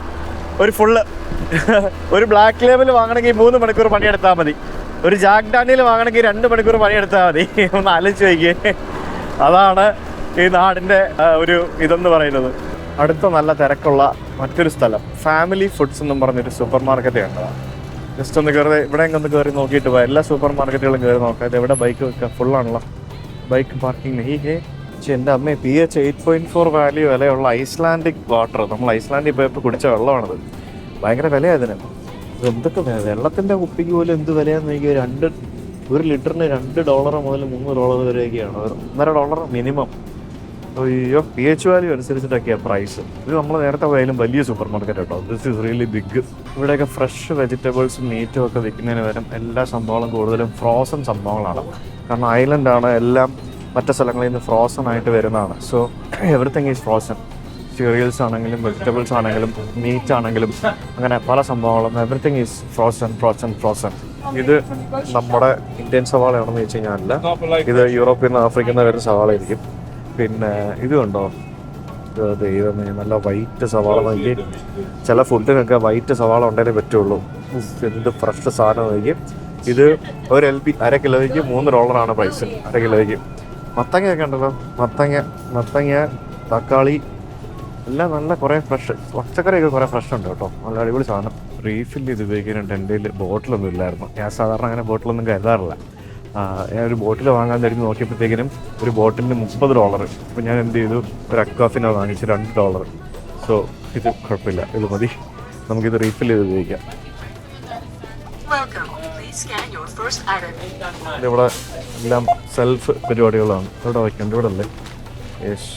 [SPEAKER 1] ഒരു ഫുള്ള് ഒരു ബ്ലാക്ക് ലേബിൾ വാങ്ങണമെങ്കിൽ 3 മണിക്കൂർ പണിയെടുത്താൽ മതി. ഒരു ജാക്ക് ഡാനിയൽ വാങ്ങണമെങ്കിൽ 2 മണിക്കൂർ പണിയെടുത്താൽ മതി. ഒന്ന് ആലോചിച്ച് നോക്കിയേ. അതാണ് ഈ നാടിൻ്റെ ഒരു ഇതെന്ന് പറയുന്നത്. അടുത്ത നല്ല തിരക്കുള്ള മറ്റൊരു സ്ഥലം ഫാമിലി ഫുഡ്സ് എന്നും പറഞ്ഞൊരു സൂപ്പർ മാർക്കറ്റ് കണ്ടതാണ്. ജസ്റ്റ് ഒന്ന് കയറി ഇവിടെ ഒന്ന് കയറി നോക്കിയിട്ട് പോകാം. എല്ലാ സൂപ്പർ മാർക്കറ്റുകളും കയറി നോക്കാം. ഇത് എവിടെ ബൈക്ക് വെക്കുക, ഫുള്ളാണല്ലോ ബൈക്ക് പാർക്കിംഗ്. പക്ഷേ എൻ്റെ അമ്മയെ pH 8.4 വാല്യൂ വിലയുള്ള ഐസ്ലാൻഡിക് വാട്ടർ, നമ്മൾ ഐസ്ലാൻഡിൽ പോയപ്പോൾ കുടിച്ച വെള്ളമാണത്. ഭയങ്കര വിലയാണ് ഇതിന്. എന്തൊക്കെ വെള്ളത്തിൻ്റെ കുപ്പിക്ക് പോലും എന്ത് വിലയാണെന്ന് എനിക്ക് ഒരു ലിറ്ററിന് $2 മുതൽ $3 വരെയൊക്കെയാണ്. $1.5 മിനിമം. അയ്യോ, pH വാല്യൂ അനുസരിച്ചിട്ടൊക്കെയാണ് പ്രൈസ്. ഇത് നമ്മൾ നേരത്തെ പോയാലും വലിയ സൂപ്പർ മാർക്കറ്റ് കേട്ടോ. This is really big. ഇവിടെയൊക്കെ ഫ്രഷ് വെജിറ്റബിൾസും മീറ്റും ഒക്കെ വിൽക്കുന്നതിന് പകരം എല്ലാ സംഭവങ്ങളും കൂടുതലും ഫ്രോസൺ സംഭവങ്ങളാണ്. കാരണം ഐലൻഡാണ്, എല്ലാം മറ്റു സ്ഥലങ്ങളിൽ നിന്ന് ഫ്രോസൺ ആയിട്ട് വരുന്നതാണ്. So everything is frozen. Serials ആണെങ്കിലും വെജിറ്റബിൾസ് ആണെങ്കിലും മീറ്റ് ആണെങ്കിലും അങ്ങനെ പല സംഭവങ്ങളും എവറിത്തിങ് ഈസ് ഫ്രോസൺ. ഇത് നമ്മുടെ ഇന്ത്യൻ സവാളയാണെന്ന് വെച്ച് കഴിഞ്ഞാൽ ഇത് യൂറോപ്പിൽ നിന്ന് ആഫ്രിക്കയിൽ നിന്ന് വരുന്ന സവാള ആയിരിക്കും. പിന്നെ ഇത് കണ്ടോ, ദൈവമേ, നല്ല വൈറ്റ് സവാള നോക്കി. ചില ഫുഡിനൊക്കെ വൈറ്റ് സവാള ഉണ്ടെങ്കിലേ പറ്റുള്ളൂ. എന്ത് ഫ്രഷ് സാധനം നോക്കി. ഇത് ഒരു LP 1/2 കിലോയ്ക്ക് $3 പ്രൈസ്. 1/2 കിലോയ്ക്ക് മത്തങ്ങയൊക്കെ ഉണ്ടല്ലോ, മത്തങ്ങ തക്കാളി എല്ലാം നല്ല കുറേ ഫ്രഷ്. പച്ചക്കറിയൊക്കെ കുറേ ഫ്രഷ് ഉണ്ട് കേട്ടോ. നല്ല അടിപൊളി സാധനം. റീഫിൽ ചെയ്ത് ഉപയോഗിക്കാനായിട്ട് എൻ്റെ കയ്യിൽ ബോട്ടിലൊന്നും ഇല്ലായിരുന്നു. ഞാൻ സാധാരണ അങ്ങനെ ബോട്ടിലൊന്നും കരുതാറില്ല. ഞാൻ ഒരു ബോട്ടിൽ വാങ്ങാൻ തരുന്ന നോക്കിയപ്പോഴത്തേക്കിനും ഒരു ബോട്ടിലിന് $30. അപ്പോൾ ഞാൻ എന്ത് ചെയ്തു, ഒരു അക്വാഫിന വാങ്ങിച്ച് $2. സോ ഇത് കുഴപ്പമില്ല, ഇത് മതി. നമുക്കിത് റീഫിൽ ചെയ്ത് ഉപയോഗിക്കാം. ഇവിടെ എല്ലാം സെൽഫ് പരിപാടികളാണ്. ഇവിടെ വയ്ക്കേണ്ട ഇവിടെ അല്ലേ. യെസ്,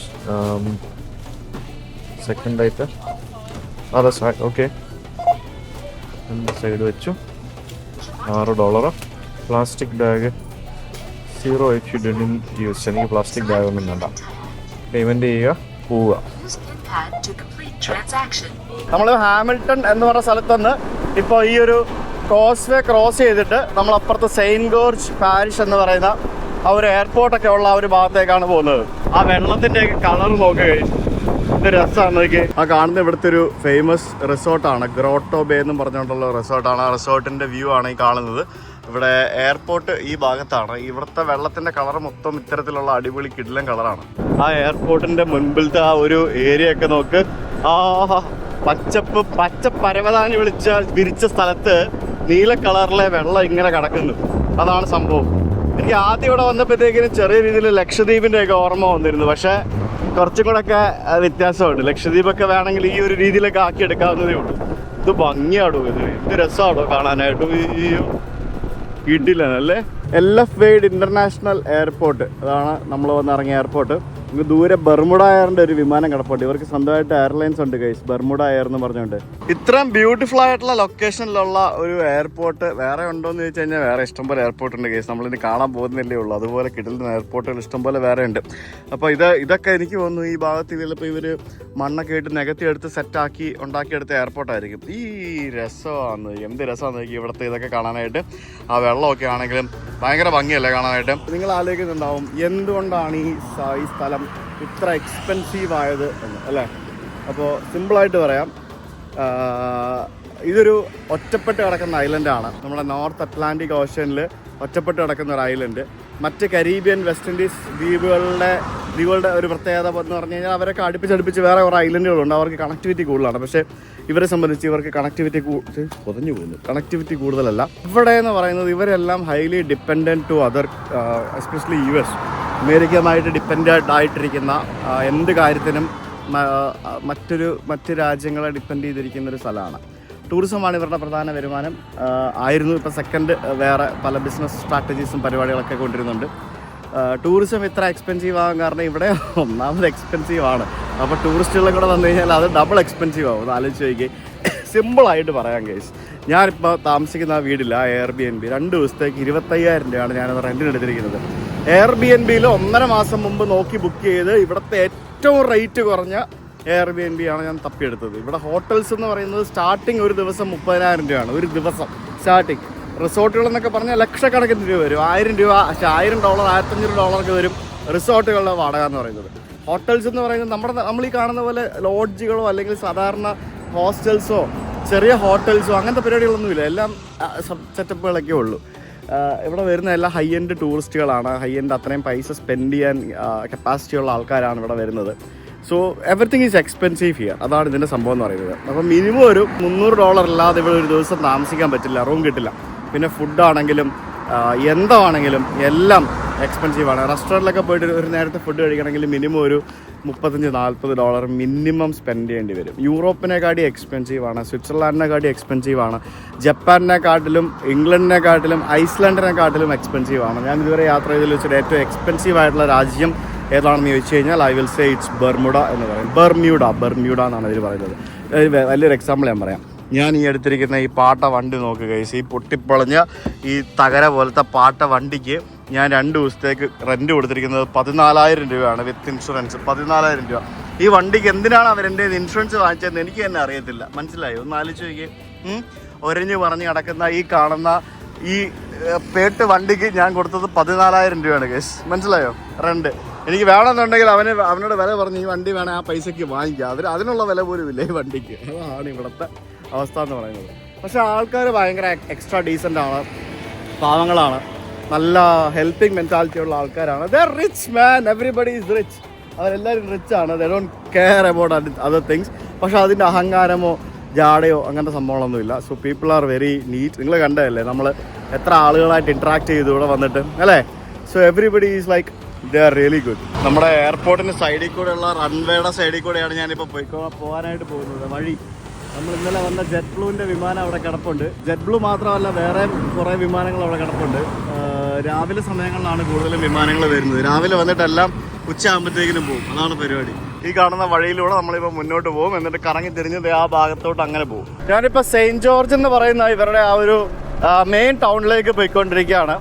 [SPEAKER 1] സെക്കൻഡായിട്ട് അതെ സാർ. ഓക്കെ, സൈഡ് വെച്ചു. $6. Plastic bag 0 if you didn't use. എനിക്ക് പ്ലാസ്റ്റിക് ബാഗ് ഒന്നും വേണ്ട. പേയ്മെൻറ്റ് ചെയ്യുക, പോവുക. നമ്മൾ ഹാമിൽട്ടൺ എന്ന് പറഞ്ഞ സ്ഥലത്തുനിന്ന് ഇപ്പോൾ ഈ ഒരു കോസ്വേ ക്രോസ് ചെയ്തിട്ട് നമ്മൾ അപ്പുറത്ത് സെയിൻറ്റ് ജോർജ് പാരിഷ് എന്ന് പറയുന്ന ആ ഒരു എയർപോർട്ടൊക്കെ ഉള്ള ആ ഒരു ഭാഗത്തേക്കാണ് പോകുന്നത്. ആ വെള്ളത്തിൻ്റെയൊക്കെ കളർ നോക്കുകയും ഇത് രസമാണ് നോക്കി. ആ കാണുന്ന ഇവിടുത്തെ ഒരു ഫേമസ് റിസോർട്ടാണ്, ഗ്രോട്ടോ ബേ എന്നും പറഞ്ഞുകൊണ്ടുള്ള റിസോർട്ടാണ്. ആ റിസോർട്ടിൻ്റെ വ്യൂ ആണ് ഈ കാണുന്നത്. ഇവിടെ എയർപോർട്ട് ഈ ഭാഗത്താണ്. ഇവിടുത്തെ വെള്ളത്തിൻ്റെ കളർ മൊത്തം ഇത്തരത്തിലുള്ള അടിപൊളി കിടിലൻ കളറാണ്. ആ എയർപോർട്ടിൻ്റെ മുൻപിലത്തെ ആ ഒരു ഏരിയ ഒക്കെ നോക്ക്. പച്ച പരവതാനി വിരിച്ച സ്ഥലത്ത് നീല കളറിലെ വെള്ളം ഇങ്ങനെ കിടക്കുന്നു. അതാണ് സംഭവം. എനിക്ക് ആദ്യം ഇവിടെ വന്നപ്പോഴത്തേക്കിനും ചെറിയ രീതിയിൽ ലക്ഷദ്വീപിൻ്റെ ഒക്കെ ഓർമ്മ വന്നിരുന്നു. പക്ഷേ കുറച്ചും കൂടെ ഒക്കെ വ്യത്യാസമുണ്ട്. ലക്ഷദ്വീപൊക്കെ വേണമെങ്കിൽ ഈ ഒരു രീതിയിലൊക്കെ ആക്കി എടുക്കാവുന്നതേ ഉള്ളൂ. ഇത് ഭംഗിയാടോ, ഇത് രസമാണോ കാണാനായിട്ട്. ഈ കിട്ടില്ലല്ലേ. LF വൈഡ് ഇന്റർനാഷണൽ എയർപോർട്ട്, അതാണ് നമ്മൾ വന്നിറങ്ങിയ എയർപോർട്ട്. നമുക്ക് ദൂരെ ബർമുഡ എയറിന്റെ ഒരു വിമാനം കിടപ്പുണ്ട്. ഇവർക്ക് സ്വന്തമായിട്ട് എയർലൈൻസ് ഉണ്ട് ഗൈസ്, ബർമുഡ എയർ എന്ന് പറഞ്ഞുകൊണ്ട്. ഇത്രയും ബ്യൂട്ടിഫുൾ ആയിട്ടുള്ള ലൊക്കേഷനിലുള്ള ഒരു എയർപോർട്ട് വേറെ ഉണ്ടോ എന്ന് ചോദിച്ചു കഴിഞ്ഞാൽ വേറെ ഇഷ്ടംപോലെ എയർപോർട്ട് ഉണ്ട് ഗൈസ്. നമ്മളിനി കാണാൻ പോകുന്നില്ലേ ഉള്ളൂ. അതുപോലെ കിട്ടുന്ന എയർപോർട്ടുകൾ ഇഷ്ടംപോലെ വേറെ ഉണ്ട്. അപ്പോൾ ഇതൊക്കെ എനിക്ക് തോന്നുന്നു ഈ ഭാഗത്ത് ചിലപ്പോൾ ഇവർ മണ്ണൊക്കെ ഇട്ട് നികത്തി എടുത്ത് സെറ്റാക്കി ഉണ്ടാക്കിയെടുത്ത എയർപോർട്ടായിരിക്കും. ഈ രസമാണ്, എന്ത് രസമാണെന്ന് നോക്കി ഇവിടുത്തെ ഇതൊക്കെ കാണാനായിട്ട്. ആ വെള്ളമൊക്കെ ആണെങ്കിലും ഭയങ്കര ഭംഗിയല്ലേ കാണാനായിട്ട്. നിങ്ങൾ ആലോചിക്കുന്നുണ്ടാവും എന്തുകൊണ്ടാണ് ഈ സ്ഥലം ഇത്ര എക്സ്പെൻസീവ് ആയത് എന്ന്, അല്ലേ? അപ്പോൾ സിമ്പിളായിട്ട് പറയാം, ഇതൊരു ഒറ്റപ്പെട്ട് കിടക്കുന്ന ഐലൻഡാണ്. നമ്മുടെ നോർത്ത് അറ്റ്ലാന്റിക് ഓഷ്യനിൽ ഒറ്റപ്പെട്ട് കിടക്കുന്ന ഒരു ഐലൻഡ്. മറ്റ് കരീബിയൻ, വെസ്റ്റ് ഇൻഡീസ് ദ്വീപുകളുടെ ഒരു പ്രത്യേകത എന്ന് പറഞ്ഞു കഴിഞ്ഞാൽ അവരൊക്കെ അടുപ്പിച്ചടുപ്പിച്ച് വേറെ കുറേ ഐലൻഡുകളുണ്ട്. അവർക്ക് കണക്ടിവിറ്റി കൂടുതലാണ്. പക്ഷേ ഇവരെ സംബന്ധിച്ച് ഇവർക്ക് കണക്ടിവിറ്റി കൂടുതലല്ല. ഇവിടെ എന്ന് പറയുന്നത് ഇവരെല്ലാം highly dependent to other, especially US, അമേരിക്കയുമായിട്ട് ഡിപ്പെൻഡൻ്റ് ആയിട്ടിരിക്കുന്ന എന്ത് കാര്യത്തിനും മറ്റ് രാജ്യങ്ങളെ ഡിപ്പെൻഡ് ചെയ്തിരിക്കുന്ന ഒരു സ്ഥലമാണ്. ടൂറിസമാണ് ഇവരുടെ പ്രധാന വരുമാനം ആയിരുന്നു. ഇപ്പോൾ സെക്കൻഡ് വേറെ പല ബിസിനസ് സ്ട്രാറ്റജീസും പരിപാടികളൊക്കെ കൊണ്ടുവരുന്നുണ്ട്. ടൂറിസം ഇത്ര എക്സ്പെൻസീവ് ആകാൻ കാരണം ഇവിടെ ഒന്നാമത് എക്സ്പെൻസീവ് ആണ്. അപ്പോൾ ടൂറിസ്റ്റുകളെ കൂടെ വന്നു കഴിഞ്ഞാൽ അത് ഡബിൾ എക്സ്പെൻസീവ് ആവും. അത് ആലോചിച്ച് നോക്കി. സിമ്പിളായിട്ട് പറയാം കേസ്, ഞാനിപ്പോൾ താമസിക്കുന്ന ആ വീടില്ല, Airbnb 2 ദിവസത്തേക്ക് 25,000 രൂപയാണ് ഞാനത് റെൻറ്റിന് എടുത്തിരിക്കുന്നത്. Airbnb-ൽ 1.5 മാസം മുമ്പ് നോക്കി ബുക്ക് ചെയ്ത് ഇവിടുത്തെ ഏറ്റവും റേറ്റ് കുറഞ്ഞ Airbnb ആണ് ഞാൻ തപ്പിയെടുത്തത്. ഇവിടെ ഹോട്ടൽസ് എന്ന് പറയുന്നത് സ്റ്റാർട്ടിങ് ഒരു ദിവസം 30,000 രൂപയാണ്. ഒരു ദിവസം സ്റ്റാർട്ടിങ്. റിസോർട്ടുകൾ എന്നൊക്കെ പറഞ്ഞാൽ ലക്ഷക്കണക്കിന് രൂപ വരും. 1000 രൂപ, $1,000, $1,500 വരും റിസോർട്ടുകളുടെ വാടക എന്ന് പറയുന്നത്. ഹോട്ടൽസ് എന്ന് പറയുന്നത് നമ്മൾ ഈ കാണുന്ന പോലെ ലോഡ്ജുകളോ അല്ലെങ്കിൽ സാധാരണ ഹോസ്റ്റൽസോ ചെറിയ ഹോട്ടൽസോ അങ്ങനത്തെ പരിപാടികളൊന്നുമില്ല. എല്ലാം സെറ്റപ്പുകളൊക്കെ ഉള്ളൂ. ഇവിടെ വരുന്ന എല്ലാ ഹൈ എൻഡ് ടൂറിസ്റ്റുകളാണ്. ഹൈ എൻഡ് അത്രയും പൈസ സ്പെൻഡ് ചെയ്യാൻ കപ്പാസിറ്റി ഉള്ള ആൾക്കാരാണ് ഇവിടെ വരുന്നത്. So everything is expensive here. അതാണ് ഇതിൻ്റെ സംഭവം എന്ന് പറയുന്നത്. അപ്പോൾ മിനിമം ഒരു $300 ഇല്ലാതെ ഇവിടെ ഒരു ദിവസം താമസിക്കാൻ പറ്റില്ല, റൂം കിട്ടില്ല. പിന്നെ ഫുഡാണെങ്കിലും എന്താണെങ്കിലും എല്ലാം എക്സ്പെൻസീവാണ്. റെസ്റ്റോറൻറ്റിലൊക്കെ പോയിട്ട് ഒരു നേരത്തെ ഫുഡ് കഴിക്കണമെങ്കിൽ മിനിമം ഒരു $35-40 മിനിമം സ്പെൻഡ് ചെയ്യേണ്ടി വരും. യൂറോപ്പിനെക്കാട്ടി എക്സ്പെൻസീവാണ്, സ്വിറ്റ്സർലാൻഡിനെക്കാട്ടി എക്സ്പെൻസീവാണ്, ജപ്പാനിനെക്കാട്ടിലും ഇംഗ്ലണ്ടിനെക്കാട്ടിലും ഐസ്ലാൻഡിനെക്കാട്ടിലും എക്സ്പെൻസീവാണ്. ഞാൻ ഇതുവരെ യാത്ര ചെയ്തതിൽ വെച്ചിട്ട് ഏറ്റവും എക്സ്പെൻസീവ് ആയിട്ടുള്ള രാജ്യം ഏതാണെന്ന് ചോദിച്ചു കഴിഞ്ഞാൽ I will say it's Bermuda എന്ന് പറയും. ബർമ്യൂഡ എന്നാണ് ഇതിൽ പറയുന്നത്. വലിയൊരു എക്സാമ്പിൾ ഞാൻ പറയാം. ഞാൻ ഈ എടുത്തിരിക്കുന്ന ഈ പാട്ട വണ്ടി നോക്കുക ഗൈസ്. ഈ പൊട്ടിപ്പൊളഞ്ഞ ഈ തകര പോലത്തെ പാട്ട വണ്ടിക്ക് ഞാൻ 2 ദിവസത്തേക്ക് റെൻറ്റ് കൊടുത്തിരിക്കുന്നത് 14,000 രൂപയാണ് വിത്ത് ഇൻഷുറൻസ്. 14,000 രൂപ. ഈ വണ്ടിക്ക് എന്തിനാണ് അവരെൻ്റെ ഇൻഷുറൻസ് വാങ്ങിച്ചതെന്ന് എനിക്ക് തന്നെ അറിയത്തില്ല. മനസ്സിലായി? ഒന്ന് ആലോചിച്ച് നോക്കിയേ. ഒരഞ്ഞു പറഞ്ഞ് കിടക്കുന്ന ഈ കാണുന്ന ഈ പേട്ട് വണ്ടിക്ക് ഞാൻ കൊടുത്തത് 14,000 രൂപയാണ് ഗൈസ്. മനസ്സിലായോ? റെൻറ്റ്. എനിക്ക് വേണമെന്നുണ്ടെങ്കിൽ അവനോട് വില പറഞ്ഞ് ഈ വണ്ടി വേണേൽ ആ പൈസയ്ക്ക് വാങ്ങിക്കാം. അതിനുള്ള വില പോലും ഇല്ല ഈ വണ്ടിക്ക്. അതാണ് ഇവിടുത്തെ അവസ്ഥ എന്ന് പറയുന്നത്. പക്ഷേ ആൾക്കാർ ഭയങ്കര എക്സ്ട്രാ ഡീസൻ്റ് ആണ്, പാവങ്ങളാണ്, നല്ല ഹെൽപ്പിംഗ് മെൻറ്റാലിറ്റി ഉള്ള ആൾക്കാരാണ്. They are rich man, everybody is rich. അവരെല്ലാവരും റിച്ചാണ്. They don't care about other things. പക്ഷേ അതിൻ്റെ അഹങ്കാരമോ ജാടയോ അങ്ങനത്തെ സംഭവങ്ങളൊന്നുമില്ല. So people are very neat. നിങ്ങൾ കണ്ടതല്ലേ നമ്മൾ എത്ര ആളുകളായിട്ട് ഇൻട്രാക്ട് ചെയ്തു ഇവിടെ വന്നിട്ട്, അല്ലേ? So everybody is like they are really good. നമ്മുടെ എയർപോർട്ടിൻ്റെ സൈഡിൽ കൂടെയുള്ള റൺവേയുടെ സൈഡിൽ കൂടെയാണ് ഞാനിപ്പോൾ പോകാനായിട്ട് പോകുന്നത്. വഴി നമ്മൾ ഇന്നലെ വന്ന ജെറ്റ് ബ്ലൂവിൻ്റെ വിമാനം അവിടെ കിടപ്പുണ്ട്. ജെറ്റ് ബ്ലൂ മാത്രമല്ല വേറെ കുറേ വിമാനങ്ങൾ അവിടെ കിടപ്പുണ്ട്. രാവിലെ സമയങ്ങളിലാണ് കൂടുതലും വിമാനങ്ങൾ വരുന്നത്. രാവിലെ വന്നിട്ടെല്ലാം ഉച്ചയാകുമ്പോഴത്തേക്കിനും പോകും. അതാണ് പരിപാടി. ഈ കാണുന്ന വഴിയിലൂടെ നമ്മളിപ്പോൾ മുന്നോട്ട് പോകും. എന്നിട്ട് കറങ്ങി തിരിഞ്ഞ് ആ ഭാഗത്തോട്ട് അങ്ങനെ പോകും. ഞാനിപ്പോൾ സെയിൻറ്റ് ജോർജ് എന്ന് പറയുന്ന ഇവരുടെ ആ ഒരു മെയിൻ ടൗണിലേക്ക് പോയിക്കൊണ്ടിരിക്കുകയാണ്.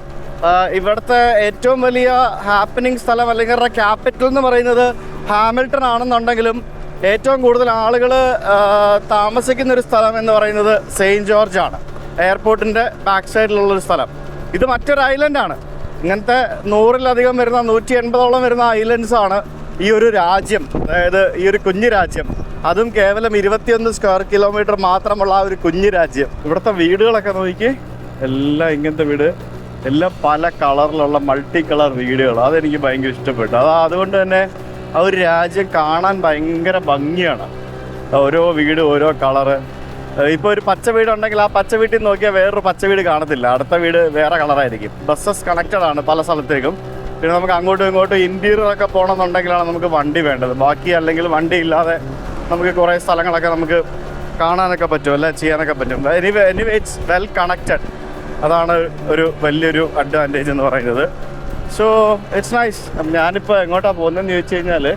[SPEAKER 1] ഇവിടുത്തെ ഏറ്റവും വലിയ ഹാപ്പനിങ് സ്ഥലം അല്ലെങ്കിൽ ഇവരുടെ ക്യാപിറ്റൽ എന്ന് പറയുന്നത് ഹാമിൽട്ടൺ ആണെന്നുണ്ടെങ്കിലും ഏറ്റവും കൂടുതൽ ആളുകൾ താമസിക്കുന്ന ഒരു സ്ഥലം എന്ന് പറയുന്നത് സെയിൻറ്റ് ജോർജ് ആണ്. എയർപോർട്ടിൻ്റെ ബാക്ക് സൈഡിലുള്ളൊരു സ്ഥലം. ഇത് മറ്റൊരു ഐലൻഡാണ്. ഇങ്ങനത്തെ 100-ലധികം വരുന്ന 180-ഓളം വരുന്ന ഐലൻഡ്സാണ് ഈ ഒരു രാജ്യം. അതായത് ഈ ഒരു കുഞ്ഞു രാജ്യം. അതും കേവലം 21 സ്ക്വയർ കിലോമീറ്റർ മാത്രമുള്ള ആ ഒരു കുഞ്ഞു രാജ്യം. ഇവിടുത്തെ വീടുകളൊക്കെ നോക്കി എല്ലാം ഇങ്ങനത്തെ വീട്, എല്ലാം പല കളറിലുള്ള മൾട്ടി കളർ വീടുകൾ. അതെനിക്ക് ഭയങ്കര ഇഷ്ടപ്പെട്ടു. അതുകൊണ്ട് തന്നെ ആ ഒരു രാജ്യം കാണാൻ ഭയങ്കര ഭംഗിയാണ്. ഓരോ വീട് ഓരോ കളറ്. ഇപ്പോൾ ഒരു പച്ച വീടുണ്ടെങ്കിൽ ആ പച്ച വീട്ടിൽ നോക്കിയാൽ വേറൊരു പച്ച വീട് കാണത്തില്ല, അടുത്ത വീട് വേറെ കളറായിരിക്കും. ബസ്സസ് കണക്റ്റഡ് ആണ് പല സ്ഥലത്തേക്കും. പിന്നെ നമുക്ക് അങ്ങോട്ടും ഇങ്ങോട്ടും ഇൻറ്റീരിയറൊക്കെ പോകണമെന്നുണ്ടെങ്കിലാണ് നമുക്ക് വണ്ടി വേണ്ടത്. ബാക്കി അല്ലെങ്കിൽ വണ്ടി ഇല്ലാതെ നമുക്ക് കുറേ സ്ഥലങ്ങളൊക്കെ നമുക്ക് കാണാനൊക്കെ പറ്റും, അല്ലെ ചെയ്യാനൊക്കെ പറ്റും. Anyway it's well connected. അതാണ് ഒരു വലിയൊരു അഡ്വാൻറ്റേജ് എന്ന് പറയുന്നത്. So it's nice. ഞാനിപ്പോൾ എങ്ങോട്ടാണ് പോകുന്നതെന്ന് ചോദിച്ചു കഴിഞ്ഞാൽ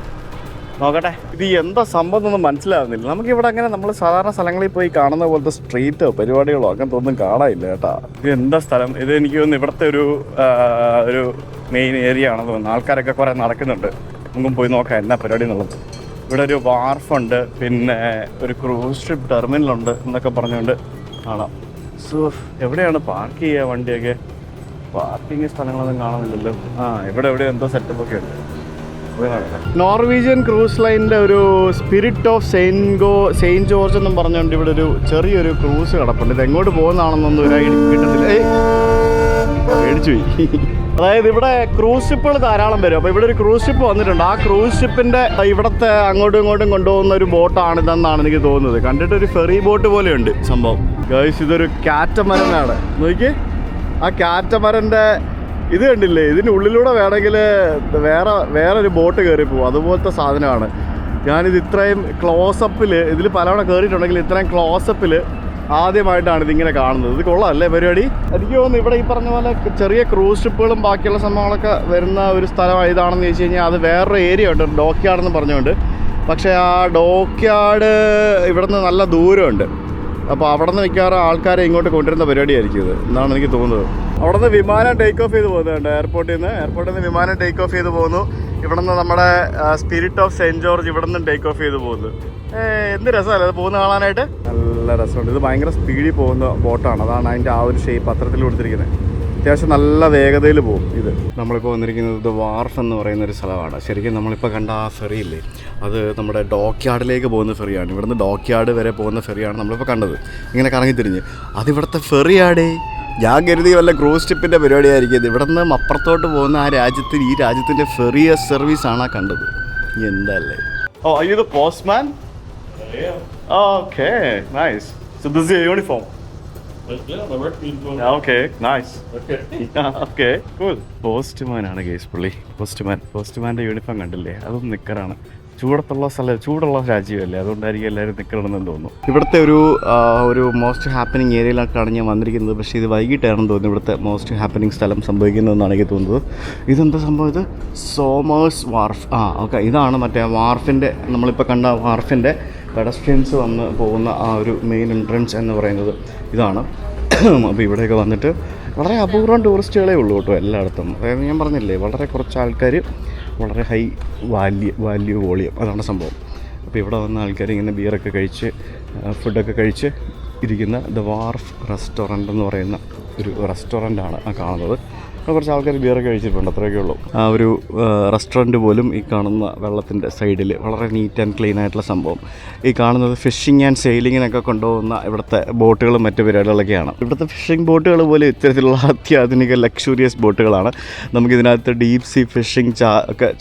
[SPEAKER 1] നോക്കട്ടെ, ഇത് എന്താ സംഭവം എന്നൊന്നും മനസ്സിലാവുന്നില്ല. നമുക്കിവിടെ അങ്ങനെ നമ്മൾ സാധാരണ സ്ഥലങ്ങളിൽ പോയി കാണുന്ന പോലത്തെ സ്ട്രീറ്റോ പരിപാടികളോ അങ്ങനത്തെ ഒന്നും കാണാനില്ല കേട്ടോ. ഇത് എന്താ സ്ഥലം? ഇത് എനിക്ക് തോന്നുന്നു ഇവിടുത്തെ ഒരു മെയിൻ ഏരിയ ആണെന്ന് തോന്നുന്നു. ആൾക്കാരൊക്കെ കുറേ നടക്കുന്നുണ്ട്. നമുക്കും പോയി നോക്കാം എന്നാ പരിപാടി എന്നുള്ളത്. ഇവിടെ ഒരു വാർഫുണ്ട്, പിന്നെ ഒരു ക്രൂസ് ഷിപ്പ് ടെർമിനലുണ്ട് എന്നൊക്കെ പറഞ്ഞുകൊണ്ട് കാണാം. സോ എവിടെയാണ് പാർക്ക് ചെയ്യുക വണ്ടിയൊക്കെ? പാർക്കിങ് സ്ഥലങ്ങളൊന്നും കാണുന്നില്ലല്ലോ. ഇവിടെ എന്തോ സെറ്റപ്പൊക്കെ ഉണ്ട്. നോർവീജിയൻ ക്രൂസ് ലൈനിൻ്റെ ഒരു സ്പിരിറ്റ് ഓഫ് സെയിൻറ്റ് ജോർജ് എന്നും പറഞ്ഞുകൊണ്ട് ഇവിടെ ഒരു ചെറിയൊരു ക്രൂസ് കിടപ്പുണ്ട്. ഇത് എങ്ങോട്ട് പോകുന്നതാണെന്നൊന്നും ഒരു ഐഡിയ കിട്ടത്തില്ല. മേടിച്ചു പോയി. അതായത് ഇവിടെ ക്രൂസ് ഷിപ്പുകൾ ധാരാളം വരും. അപ്പോൾ ഇവിടെ ഒരു ക്രൂസ് ഷിപ്പ് വന്നിട്ടുണ്ട്. ആ ക്രൂസ് ഷിപ്പിൻ്റെ ഇവിടുത്തെ അങ്ങോട്ടും ഇങ്ങോട്ടും കൊണ്ടുപോകുന്ന ഒരു ബോട്ടാണിതെന്നാണ് എനിക്ക് തോന്നുന്നത്. കണ്ടിട്ടൊരു ഫെറി ബോട്ട് പോലെയുണ്ട് സംഭവം. ഗൈസ്, ഇതൊരു കാറ്റമരനാണ്. നോക്കി, ആ കാറ്റമരൻ്റെ ഇത് കണ്ടില്ലേ? ഇതിൻ്റെ ഉള്ളിലൂടെ വേണമെങ്കിൽ വേറൊരു ബോട്ട് കയറി പോകും. അതുപോലത്തെ സാധനമാണ്. ഞാനിത് ഇത്രയും ക്ലോസപ്പിൽ, ഇതിൽ പലവണ കയറിയിട്ടുണ്ടെങ്കിൽ ഇത്രയും ക്ലോസപ്പിൽ ആദ്യമായിട്ടാണ് ഇതിങ്ങനെ കാണുന്നത്. ഇത് കൊള്ളാമല്ലേ പരിപാടി? എനിക്ക് തോന്നുന്നു ഇവിടെ ഈ പറഞ്ഞ പോലെ ചെറിയ ക്രൂസ് ഷിപ്പുകളും ബാക്കിയുള്ള സംഭവങ്ങളൊക്കെ വരുന്ന ഒരു സ്ഥലം ഇതാണെന്ന് ചോദിച്ചു കഴിഞ്ഞാൽ അത് വേറൊരു ഏരിയ ഉണ്ട്, ഡോക്യാർഡെന്ന് പറഞ്ഞുകൊണ്ട്. പക്ഷേ ആ ഡോക്യാർഡ് ഇവിടെ നിന്ന് നല്ല ദൂരമുണ്ട്. അപ്പോൾ അവിടെ നിന്ന് മിക്കവാറും ആൾക്കാരെ ഇങ്ങോട്ട് കൊണ്ടുവരുന്ന പരിപാടിയായിരിക്കും ഇത് എന്നാണ് എനിക്ക് തോന്നുന്നത്. അവിടെ നിന്ന് വിമാനം ടേക്ക് ഓഫ് ചെയ്ത് പോകുന്നുണ്ട്. എയർപോർട്ടിൽ നിന്ന് വിമാനം ടേക്ക് ഓഫ് ചെയ്ത് പോകുന്നു. ഇവിടെ നിന്ന് നമ്മുടെ സ്പിരിറ്റ് ഓഫ് സെയിൻറ്റ് ജോർജ് ഇവിടെ നിന്ന് ടേക്ക് ഓഫ് ചെയ്ത് പോകുന്നു. എന്ത് രസമല്ലേ അത് പോകുന്ന കാണാനായിട്ട്? നല്ല രസമുണ്ട്. ഇത് ഭയങ്കര സ്പീഡിൽ പോകുന്ന ബോട്ടാണ്. അതാണ് അതിൻ്റെ ആ ഒരു ഷേപ്പ് അത്തരത്തിൽ കൊടുത്തിരിക്കുന്നത്. അത്യാവശ്യം നല്ല വേഗതയിൽ പോകും ഇത്. നമ്മളിപ്പോൾ വന്നിരിക്കുന്നത് ദ വാർഫ് എന്ന് പറയുന്നൊരു സ്ഥലമാണ്. ശരിക്കും നമ്മളിപ്പോൾ കണ്ട ആ ഫെറിയില്ലേ, അത് നമ്മുടെ ഡോക്യാർഡിലേക്ക് പോകുന്ന ഫെറിയാണ്. ഇവിടുന്ന് ഡോക്യാർഡ് വരെ പോകുന്ന ഫെറിയാണ് നമ്മളിപ്പോൾ കണ്ടത്. ഇങ്ങനെ കറങ്ങിത്തിരിഞ്ഞ് അതിവിടുത്തെ ഫെറിയാടേ. ഞാൻ കരുതി വല്ല ക്രൂസ് ഷിപ്പിൻ്റെ പരിപാടിയായിരിക്കും ഇത്. ഇവിടെ നിന്ന് അപ്പുറത്തോട്ട് പോകുന്ന ആ രാജ്യത്തിന് ഈ രാജ്യത്തിൻ്റെ ഫെറി സർവീസാണ് കണ്ടത്. എന്തല്ലേ? ഓ, are you the postman?
[SPEAKER 4] Yeah.
[SPEAKER 1] Okay, nice. So this is your uniform?
[SPEAKER 4] Yeah, my work is going.
[SPEAKER 1] Okay, nice.
[SPEAKER 4] Okay.
[SPEAKER 1] Okay, cool. പോസ്റ്റ്മാനാണ് കേസ് പുള്ളി. പോസ്റ്റ്മാൻ്റെ യൂണിഫോം കണ്ടില്ലേ? അതും നിക്കറാണ്. ചൂടുള്ള രാജ്യമല്ലേ, അതുകൊണ്ടായിരിക്കും എല്ലാവരും നിൽക്കണമെന്ന് തോന്നുന്നു. ഇവിടുത്തെ ഒരു മോസ്റ്റ് ഹാപ്പനിങ് ഏരിയയിലേക്കാണ് ഞാൻ വന്നിരിക്കുന്നത്. പക്ഷേ ഇത് വൈകിട്ടാണെന്ന് തോന്നുന്നു ഇവിടുത്തെ മോസ്റ്റ് ഹാപ്പനിങ് സ്ഥലം സംഭവിക്കുന്നതെന്നാണ് എനിക്ക് തോന്നുന്നത്. ഇതെന്താ സംഭവം? ഇത് സോമേഴ്സ് വാർഫ്. ഓക്കെ, ഇതാണ് മറ്റേ വാർഫിൻ്റെ, നമ്മളിപ്പോൾ കണ്ട വാർഫിൻ്റെ പെഡസ്ട്രിയൻസ് വന്ന് പോകുന്ന ആ ഒരു മെയിൻ എൻട്രൻസ് എന്ന് പറയുന്നത് ഇതാണ്. അപ്പോൾ ഇവിടെയൊക്കെ വന്നിട്ട് വളരെ അപൂർവം ടൂറിസ്റ്റുകളേ ഉള്ളൂ കേട്ടോ എല്ലായിടത്തും. അതായത് ഞാൻ പറഞ്ഞില്ലേ, വളരെ കുറച്ച് ആൾക്കാർ, വളരെ ഹൈ വാല്യൂ വോളിയം, അതാണ് സംഭവം. അപ്പോൾ ഇവിടെ വന്ന ആൾക്കാർ ഇങ്ങനെ ബിയറൊക്കെ കഴിച്ച് ഫുഡൊക്കെ കഴിച്ച് ഇരിക്കുന്ന ദ വാർഫ് റെസ്റ്റോറൻ്റ് എന്ന് പറയുന്ന ഒരു റെസ്റ്റോറൻ്റാണ് ആ കാണുന്നത്. കുറച്ച് ആൾക്കാർ ബിയറൊക്കെ കഴിച്ചിട്ടുണ്ട്, അത്രയൊക്കെ ഉള്ളൂ. ആ ഒരു റെസ്റ്റോറൻറ്റ് പോലും ഈ കാണുന്ന വെള്ളത്തിൻ്റെ സൈഡിൽ വളരെ നീറ്റ് ആൻഡ് ക്ലീൻ ആയിട്ടുള്ള സംഭവം. ഈ കാണുന്നത് ഫിഷിംഗ് ആൻഡ് സെയിലിങ്ങിനൊക്കെ കൊണ്ടുപോകുന്ന ഇവിടുത്തെ ബോട്ടുകളും മറ്റു പരിപാടികളൊക്കെയാണ്. ഇവിടുത്തെ ഫിഷിംഗ് ബോട്ടുകൾ പോലും ഇത്തരത്തിലുള്ള അത്യാധുനിക ലക്ഷൂറിയസ് ബോട്ടുകളാണ്. നമുക്കിതിനകത്ത് ഡീപ് സീ ഫിഷിംഗ്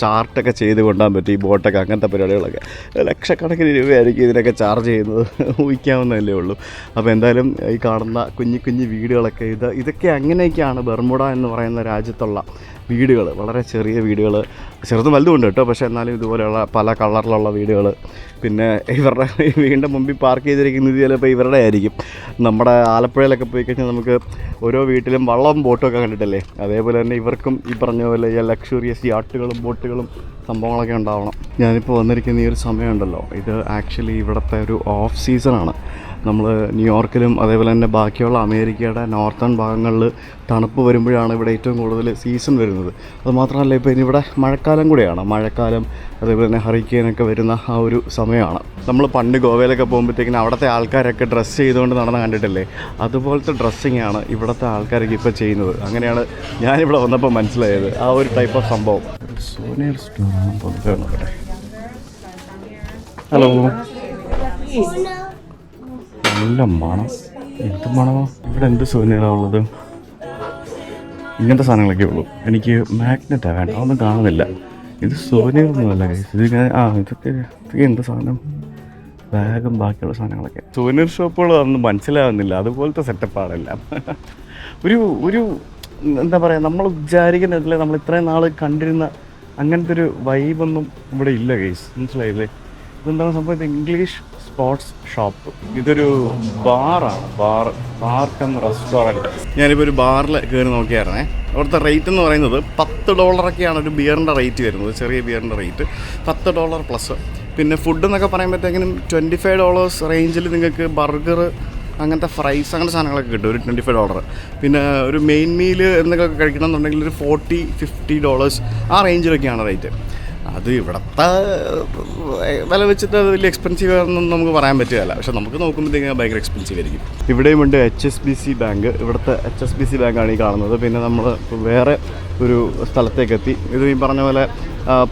[SPEAKER 1] ചാർട്ടൊക്കെ ചെയ്ത് കൊണ്ടുപോകാൻ പറ്റും. ഈ ബോട്ടൊക്കെ അങ്ങനത്തെ പരിപാടികളൊക്കെ ലക്ഷക്കണക്കിന് രൂപയായിരിക്കും ഇതിനൊക്കെ ചാർജ് ചെയ്യുന്നത്. ഊഹിക്കാവുന്നതല്ലേ ഉള്ളൂ. അപ്പോൾ എന്തായാലും ഈ കാണുന്ന കുഞ്ഞു വീടുകളൊക്കെ ഇതൊക്കെ അങ്ങനെയൊക്കെയാണ് ബർമുഡ എന്ന് പറയുന്ന രാജ്യത്തുള്ള വീടുകൾ. വളരെ ചെറിയ വീടുകൾ, ചെറുതും വലുതുമുണ്ട് കേട്ടോ. പക്ഷേ എന്നാലും ഇതുപോലെയുള്ള പല കളറിലുള്ള വീടുകൾ. പിന്നെ ഇവരുടെ വീടിൻ്റെ മുമ്പിൽ പാർക്ക് ചെയ്തിരിക്കുന്നത് ചിലപ്പോൾ ഇവരുടെ ആയിരിക്കും. നമ്മുടെ ആലപ്പുഴയിലൊക്കെ പോയി കഴിഞ്ഞാൽ നമുക്ക് ഓരോ വീട്ടിലും വള്ളവും ബോട്ടുമൊക്കെ കണ്ടിട്ടില്ലേ, അതേപോലെ തന്നെ ഇവർക്കും ഈ പറഞ്ഞ പോലെ ലക്ഷൂറിയസ് യാട്ടുകളും ബോട്ടുകളും സംഭവങ്ങളൊക്കെ ഉണ്ടാവണം. ഞാനിപ്പോൾ വന്നിരിക്കുന്ന ഈ ഒരു സമയമുണ്ടല്ലോ, ഇത് ആക്ച്വലി ഇവിടുത്തെ ഒരു ഓഫ് സീസണാണ്. നമ്മൾ ന്യൂയോർക്കിലും അതേപോലെ തന്നെ ബാക്കിയുള്ള അമേരിക്കയുടെ നോർത്തേൺ ഭാഗങ്ങളിൽ തണുപ്പ് വരുമ്പോഴാണ് ഇവിടെ ഏറ്റവും കൂടുതൽ സീസൺ വരുന്നത്. അതുമാത്രമല്ല, ഇപ്പോൾ ഇനി ഇവിടെ മഴക്കാലം കൂടെയാണ്. മഴക്കാലം അതേപോലെ തന്നെ ഹറിക്കെയിനൊക്കെ വരുന്ന ആ ഒരു സമയമാണ്. നമ്മൾ പണ്ട് ഗോവയിലൊക്കെ പോകുമ്പോഴത്തേക്കിനും അവിടുത്തെ ആൾക്കാരൊക്കെ ഡ്രസ്സ് ചെയ്തുകൊണ്ട് നടന്ന് കണ്ടിട്ടില്ലേ, അതുപോലത്തെ ഡ്രസ്സിങ്ങാണ് ഇവിടുത്തെ ആൾക്കാരൊക്കെ ഇപ്പോൾ ചെയ്യുന്നത്. അങ്ങനെയാണ് ഞാനിവിടെ വന്നപ്പോൾ മനസ്സിലായത്, ആ ഒരു ടൈപ്പ് ഓഫ് സംഭവം. സോനിയർ സ്റ്റോറാണ്. ഹലോ, നല്ല മണം. എന്ത് മണമോ ഇവിടെ എന്ത് സൂര്യനാണ് ഉള്ളത്? ഇങ്ങനത്തെ സാധനങ്ങളൊക്കെ ഉള്ളൂ. എനിക്ക് മാഗ്നറ്റാണ് വേണ്ട, അതൊന്നും കാണുന്നില്ല. ഇത് സൂര്യനൊന്നുമല്ല ഗൈസ്. ഇതിങ്ങനെ ഇതൊക്കെ എന്ത് സാധനം? ബാഗും ബാക്കിയുള്ള സാധനങ്ങളൊക്കെ. സൂര്യർ ഷോപ്പുകൾ ഒന്നും മനസ്സിലാവുന്നില്ല, അതുപോലത്തെ സെറ്റപ്പാണെല്ലാം. ഒരു എന്താ പറയുക, നമ്മൾ വിചാരിക്കുന്നില്ല, നമ്മൾ ഇത്രയും നാൾ കണ്ടിരുന്ന അങ്ങനത്തെ ഒരു വൈബൊന്നും ഇവിടെ ഇല്ല ഗൈസ്. മനസ്സിലായില്ലേ? ഇതെന്താണ് സംഭവം? English sports shop. ഇതൊരു ബാറാണ്. BARC and restaurant. ഞാനിപ്പോൾ ഒരു ബാറിൽ കയറി നോക്കിയായിരുന്നേ. അവിടുത്തെ റേറ്റ് എന്ന് പറയുന്നത് $10 ഒരു ബിയറിൻ്റെ റേറ്റ് വരുന്നത്. ചെറിയ ബിയറിൻ്റെ റേറ്റ് $10 പ്ലസ്. പിന്നെ ഫുഡ് എന്നൊക്കെ പറയുമ്പോഴത്തേക്കിനും $25 റേഞ്ചിൽ നിങ്ങൾക്ക് ബർഗർ, അങ്ങനത്തെ ഫ്രൈസ്, അങ്ങനത്തെ സാധനങ്ങളൊക്കെ കിട്ടും. ഒരു $25. പിന്നെ ഒരു മെയിൻ മീല് എന്നൊക്കെ കഴിക്കണം എന്നുണ്ടെങ്കിൽ ഒരു $40-50 ആ റേഞ്ചിലൊക്കെയാണ് റേറ്റ്. അത് ഇവിടുത്തെ വില വെച്ചിട്ട് അത് വലിയ എക്സ്പെൻസീവ് ആണെന്നൊന്നും നമുക്ക് പറയാൻ പറ്റുകയില്ല. പക്ഷെ നമുക്ക് നോക്കുമ്പോഴത്തേക്കും ഭയങ്കര എക്സ്പെൻസീവ് ആയിരിക്കും. ഇവിടെയും ഉണ്ട് HSBC ബാങ്ക്. ഇവിടുത്തെ HSBC ബാങ്കാണ് ഈ കാണുന്നത്. പിന്നെ നമ്മൾ വേറെ ഒരു സ്ഥലത്തേക്ക് എത്തി. ഇത് ഈ പറഞ്ഞ പോലെ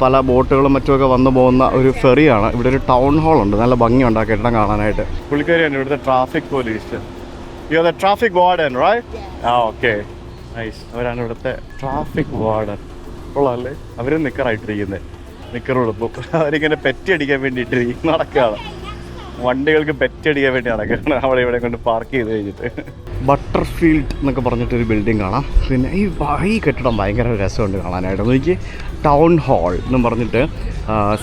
[SPEAKER 1] പല ബോട്ടുകളും മറ്റുമൊക്കെ വന്നു പോകുന്ന ഒരു ഫെറിയാണ്. ഇവിടെ ഒരു ടൗൺ ഹാൾ ഉണ്ട്, നല്ല ഭംഗിയുണ്ട് ആ കെട്ടിടം കാണാനായിട്ട്. പുള്ളിക്കാരിയാണ് ഇവിടുത്തെ traffic police. Traffic warden right? Okay, nice. അവരാണ് ഇവിടുത്തെ ട്രാഫിക് വാർഡൻ. കൊള്ളാമല്ലേ? അവരും നിക്കറായിട്ടിരിക്കുന്നത്, നിക്കറുടുപ്പും. അവരിങ്ങനെ പെറ്റി അടിക്കാൻ വേണ്ടിയിട്ട് നടക്കുകയാണ്. വണ്ടികൾക്ക് പെറ്റി അടിക്കാൻ വേണ്ടി നടക്കുകയാണ് അവിടെ ഇവിടെ കൊണ്ട് പാർക്ക് ചെയ്ത് കഴിഞ്ഞിട്ട്. ബട്ടർഫീൽഡ് എന്നൊക്കെ പറഞ്ഞിട്ടൊരു ബിൽഡിംഗ് കാണാം. പിന്നെ ഈ കെട്ടിടം ഭയങ്കര രസമുണ്ട് കാണാനായിട്ട്. എനിക്ക് ടൗൺ ഹാൾ എന്നും പറഞ്ഞിട്ട്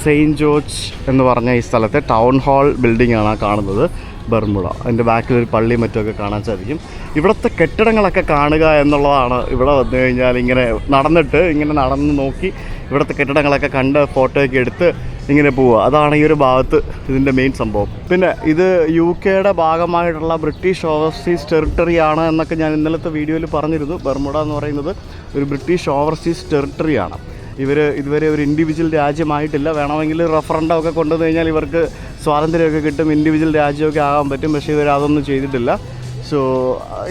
[SPEAKER 1] സെയിൻറ്റ് ജോർജ് എന്ന് പറഞ്ഞ ഈ സ്ഥലത്തെ ടൗൺ ഹാൾ ബിൽഡിംഗ് ആണ് കാണുന്നത്. ബർമുഡ. അതിൻ്റെ ബാക്കിലൊരു പള്ളിയും മറ്റുമൊക്കെ കാണാൻ സാധിക്കും. ഇവിടുത്തെ കെട്ടിടങ്ങളൊക്കെ കാണുക എന്നുള്ളതാണ്. ഇവിടെ വന്നു കഴിഞ്ഞാൽ ഇങ്ങനെ നടന്ന് നോക്കി ഇവിടുത്തെ കെട്ടിടങ്ങളൊക്കെ കണ്ട് ഫോട്ടോയൊക്കെ എടുത്ത് ഇങ്ങനെ പോവുക. അതാണ് ഈ ഒരു ഭാഗത്ത് ഇതിൻ്റെ മെയിൻ സംഭവം. പിന്നെ ഇത് UK ഭാഗമായിട്ടുള്ള ബ്രിട്ടീഷ് ഓവർസീസ് ടെറിട്ടറിയാണ് എന്നൊക്കെ ഞാൻ ഇന്നലത്തെ വീഡിയോയിൽ പറഞ്ഞിരുന്നു. ബർമുഡ എന്ന് പറയുന്നത് ഒരു ബ്രിട്ടീഷ് ഓവർസീസ് ടെറിട്ടറിയാണ്. ഇതുവരെ ഒരു ഇൻഡിവിജ്വൽ രാജ്യമായിട്ടില്ല. വേണമെങ്കിൽ റഫറൻഡം ഒക്കെ കൊണ്ടുവന്നു കഴിഞ്ഞാൽ ഇവർക്ക് സ്വാതന്ത്ര്യമൊക്കെ കിട്ടും, ഇൻഡിവിജ്വൽ രാജ്യമൊക്കെ ആകാൻ പറ്റും. പക്ഷേ ഇവർ അതൊന്നും ചെയ്തിട്ടില്ല. സോ